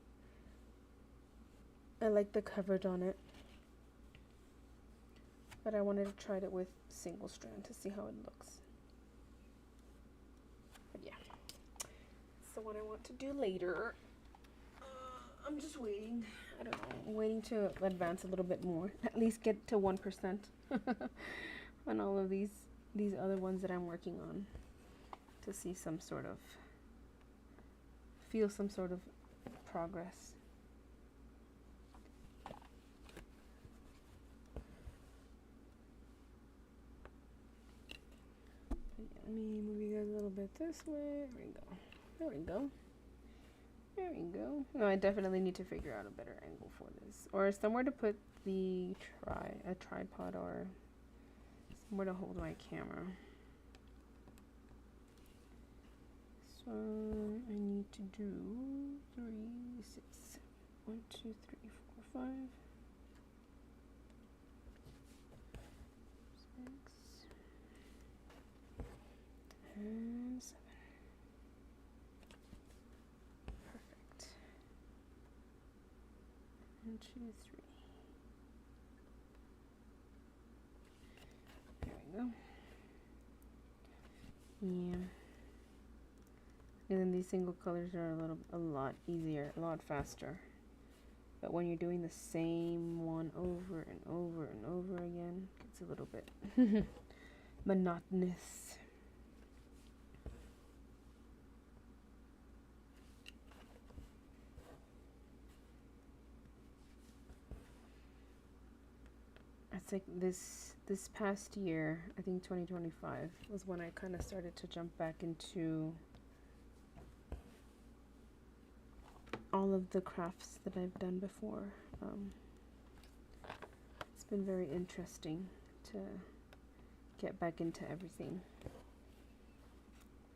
A: I like the coverage on it. But I wanted to try it with single strand to see how it looks. But yeah. It's the one I want to do later. I'm just waiting. I don't know. I'm waiting to advance a little bit more. At least get to 1% on all of these other ones that I'm working on. To see some sort of, feel some sort of progress. Let me move you guys a little bit this way. There we go. There we go. There we go. No, I definitely need to figure out a better angle for this. Or somewhere to put the a tripod or somewhere to hold my camera. So I need to do 3, 6, 7, 1, 2, 3, 4, 5, 6, and 7. Perfect. 1, 2, 3. There we go. Yeah. And then these single colors are a lot easier, a lot faster. But when you're doing the same one over and over and over again, it's a little bit monotonous. it's like this past year, I think 2025 was when I kind of started to jump back into all of the crafts that I've done before. It's been very interesting to get back into everything.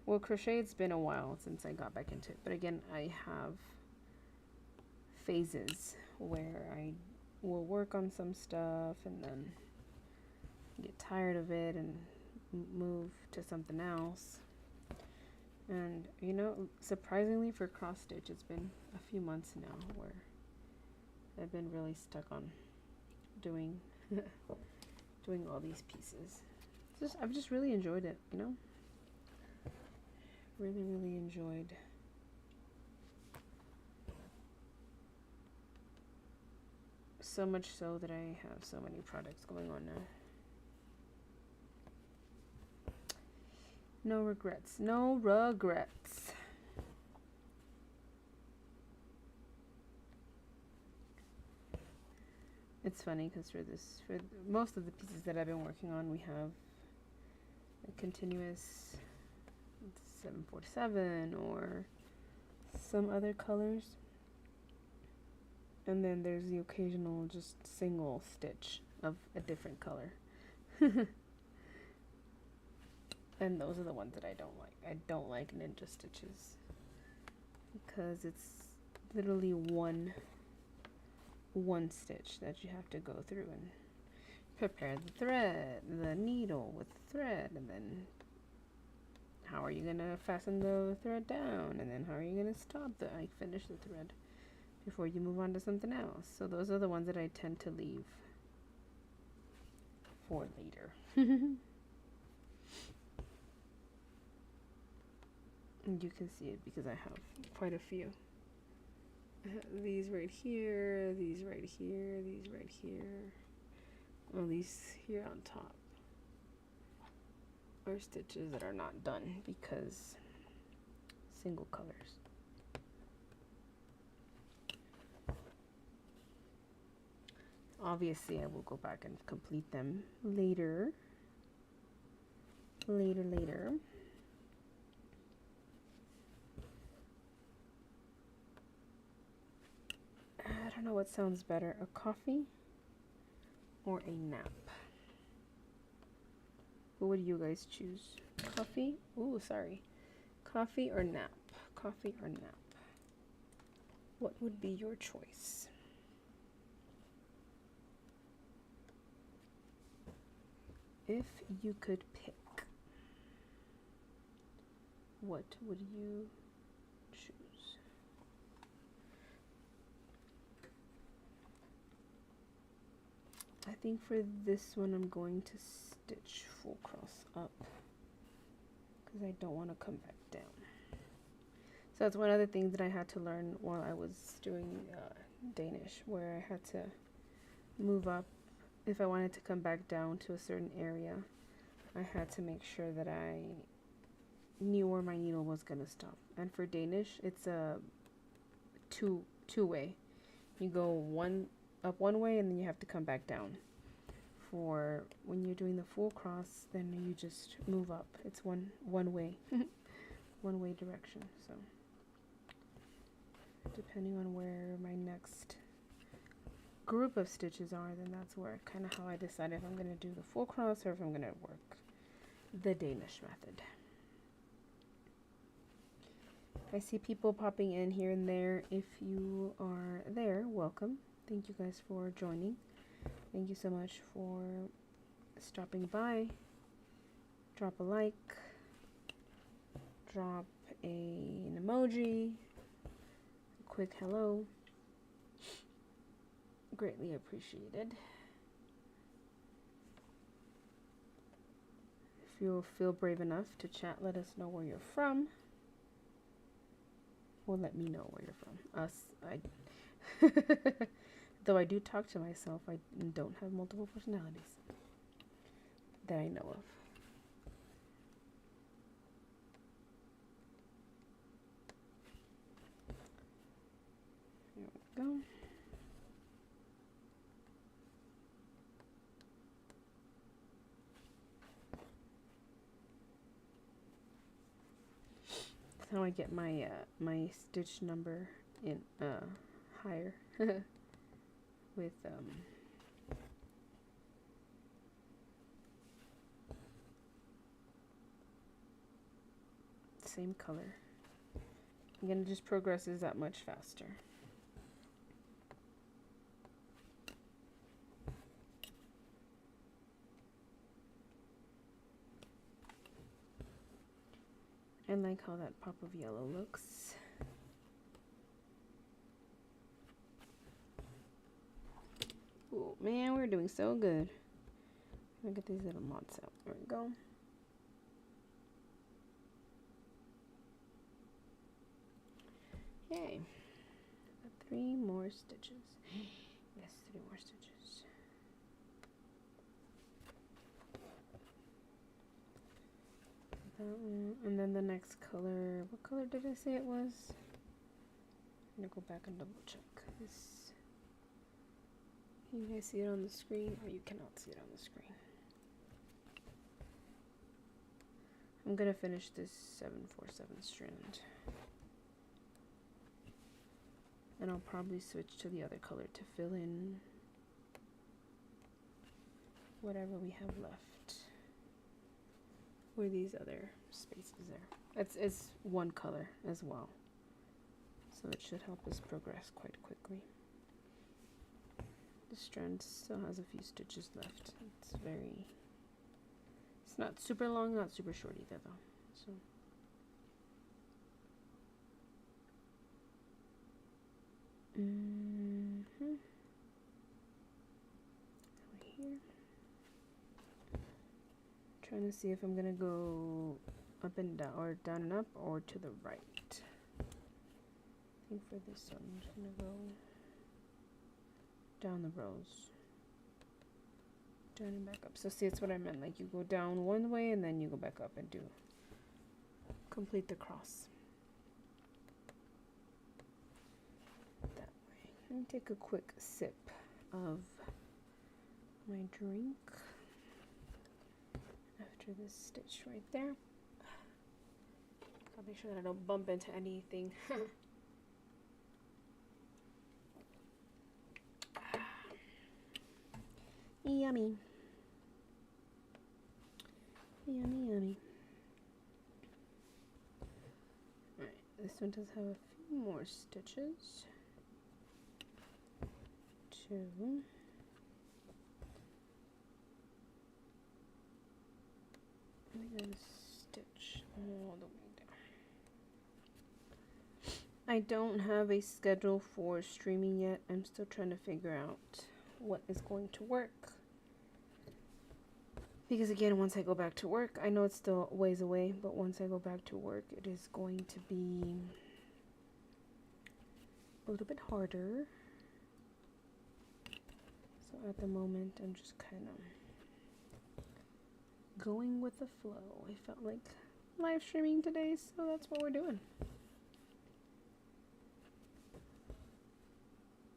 A: Well, crochet, it's been a while since I got back into it, but again, I have phases where I will work on some stuff and then get tired of it and move to something else. And you know, surprisingly for cross stitch, it's been a few months now where I've been really stuck on doing doing all these pieces. I've just really enjoyed it, you know? Really enjoyed so much so that I have so many projects going on now. No regrets. No regrets. It's funny because for most of the pieces that I've been working on, we have a continuous 747 or some other colors. And then there's the occasional just single stitch of a different color. And those are the ones that I don't like. I don't like ninja stitches because it's literally one stitch that you have to go through and prepare the thread, the needle with the thread, and then how are you gonna fasten the thread down, and then how are you gonna stop finish the thread before you move on to something else. So those are the ones that I tend to leave for later. And you can see it because I have quite a few. I have these right here, these right here, these right here. Well, these here on top are stitches that are not done because single colors. Obviously, I will go back and complete them later. Later. I don't know what sounds better, a coffee or a nap. What would you guys choose? Coffee? Ooh, sorry. Coffee or nap? Coffee or nap? What would be your choice? If you could pick, what would you choose? I think for this one I'm going to stitch full cross up because I don't want to come back down. So that's one of the things that I had to learn while I was doing Danish, where I had to move up. If I wanted to come back down to a certain area, I had to make sure that I knew where my needle was going to stop. And for Danish, it's a two-way. You go up one way and then you have to come back down. For when you're doing the full cross, then you just move up. It's one way, one way direction. So depending on where my next group of stitches are, then that's where kind of how I decide if I'm going to do the full cross or if I'm going to work the Danish method. I see people popping in here and there. If you are there, welcome. Thank you guys for joining. Thank you so much for stopping by. Drop a like, drop an emoji, a quick hello. Greatly appreciated. If you feel brave enough to chat, let us know where you're from. Well, let me know where you're from. Though I do talk to myself, I don't have multiple personalities that I know of. Here we go. how I get my my stitch number in higher with same color. Again, it just progresses that much faster. I like how that pop of yellow looks. Oh man, we're doing so good. Look at these little moths out. There we go. Yay. 3 more stitches. Yes, 3 more stitches. That one. And then the next color. What color did I say it was? I'm gonna go back and double check. This. Can you guys see it on the screen? Or you cannot see it on the screen. I'm gonna finish this 747 strand. And I'll probably switch to the other color to fill in whatever we have left. Where these other spaces are. It's one color as well. So it should help us progress quite quickly. This strand still has a few stitches left. It's not super long, not super short either though. So over here. Trying to see if I'm gonna go up and down or down and up or to the right. I think for this one I'm just gonna go down the rows. Down and back up. So see, it's what I meant. Like you go down one way and then you go back up and complete the cross. That way. Let me take a quick sip of my drink after this stitch right there. I'll make sure that I don't bump into anything. Yummy. Yummy, yummy. Alright, this one does have a few more stitches. 2. I'm gonna stitch all the way down. I don't have a schedule for streaming yet. I'm still trying to figure out what is going to work. Because again, once I go back to work, I know it's still a ways away, but once I go back to work, it is going to be a little bit harder. So at the moment, I'm just kind of going with the flow. I felt like live streaming today, so that's what we're doing.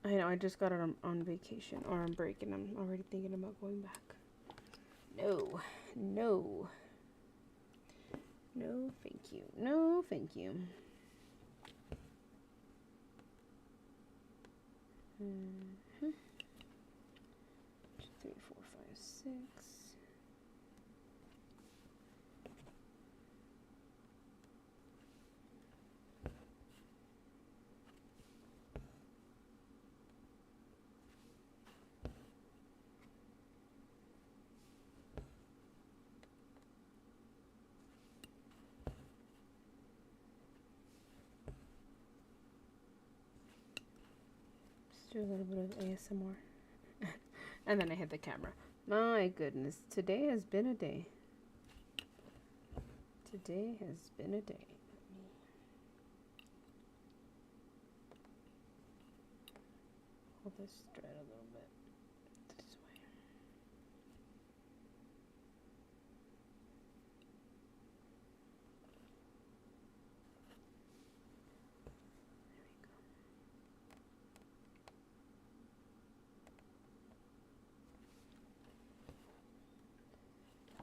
A: I know, I just got it on vacation or on break, and I'm already thinking about going back. No, no, no, thank you, no, thank you. 2, 3, 4, 5, 6. Do a little bit of ASMR. And then I hit the camera. My goodness, today has been a day. Today has been a day. Hold this thread a little bit this way.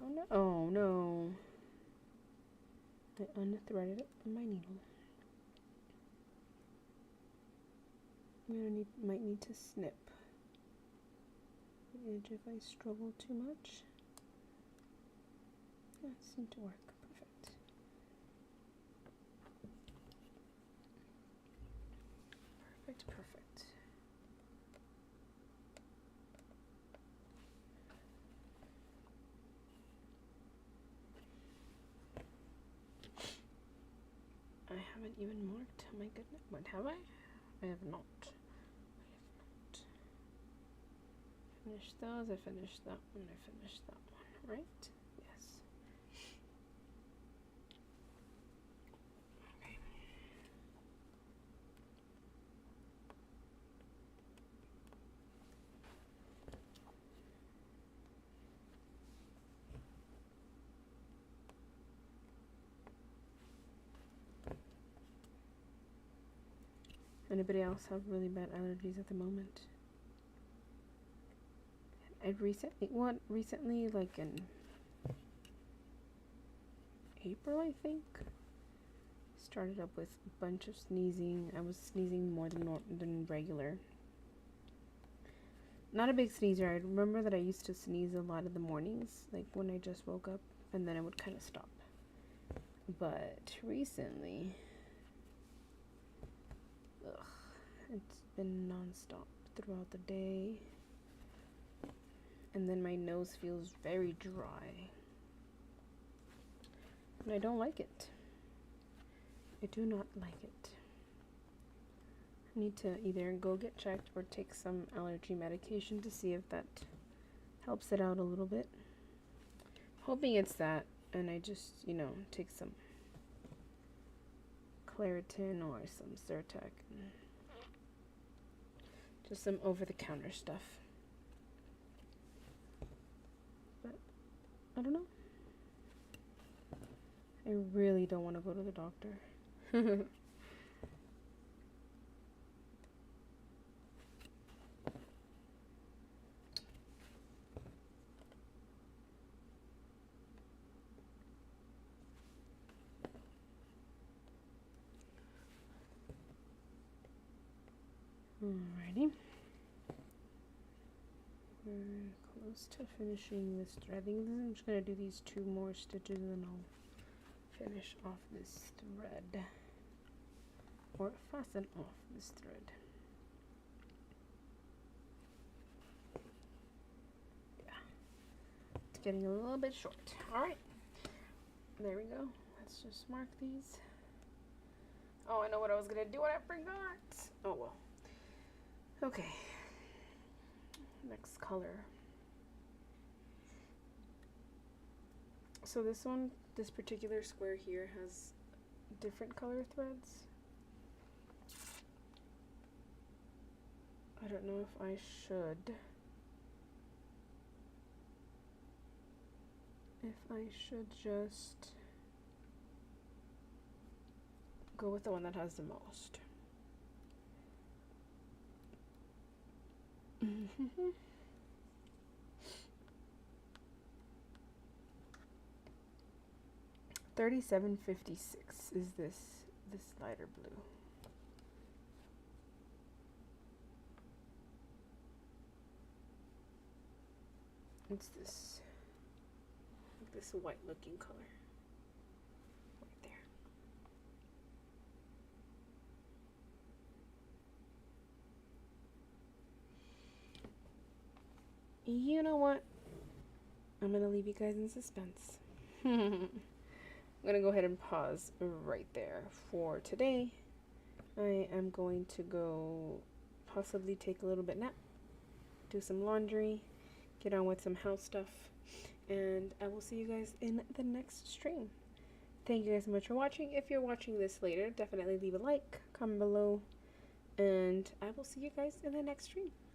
A: Oh no. Oh no. I unthreaded my needle. Might need to snip the edge if I struggle too much. Yeah, it seemed to work. Perfect. Perfect, perfect. I haven't even marked. My goodness. What have I? I have not. Finished those. I finished that one. I finished that one. Right? Yes. Okay. Anybody else have really bad allergies at the moment? I've recently, like in April, I think, started up with a bunch of sneezing. I was sneezing more than regular. Not a big sneezer. I remember that I used to sneeze a lot in the mornings, like when I just woke up, and then it would kind of stop. But recently, it's been non-stop throughout the day. And then my nose feels very dry. And I don't like it. I do not like it. I need to either go get checked or take some allergy medication to see if that helps it out a little bit. Hoping it's that, and I just, take some Claritin or some Zyrtec. Just some over-the-counter stuff. But I don't know. I really don't want to go to the doctor. Alrighty. We're close to finishing this thread. I think I'm just going to do these 2 more stitches and then I'll finish off this thread. Or fasten off this thread. Yeah. It's getting a little bit short. Alright. There we go. Let's just mark these. Oh, I know what I was going to do and I forgot. Oh, well. Okay, next color. So this particular square here has different color threads. I don't know if I should. Just go with the one that has the most. 3756 is this lighter blue. It's this white looking color right there. You know what? I'm gonna leave you guys in suspense. I'm gonna go ahead and pause right there for today. I am going to go possibly take a little bit nap, do some laundry, get on with some house stuff, and I will see you guys in the next stream. Thank you guys so much for watching. If you're watching this later, definitely leave a like, comment below, and I will see you guys in the next stream.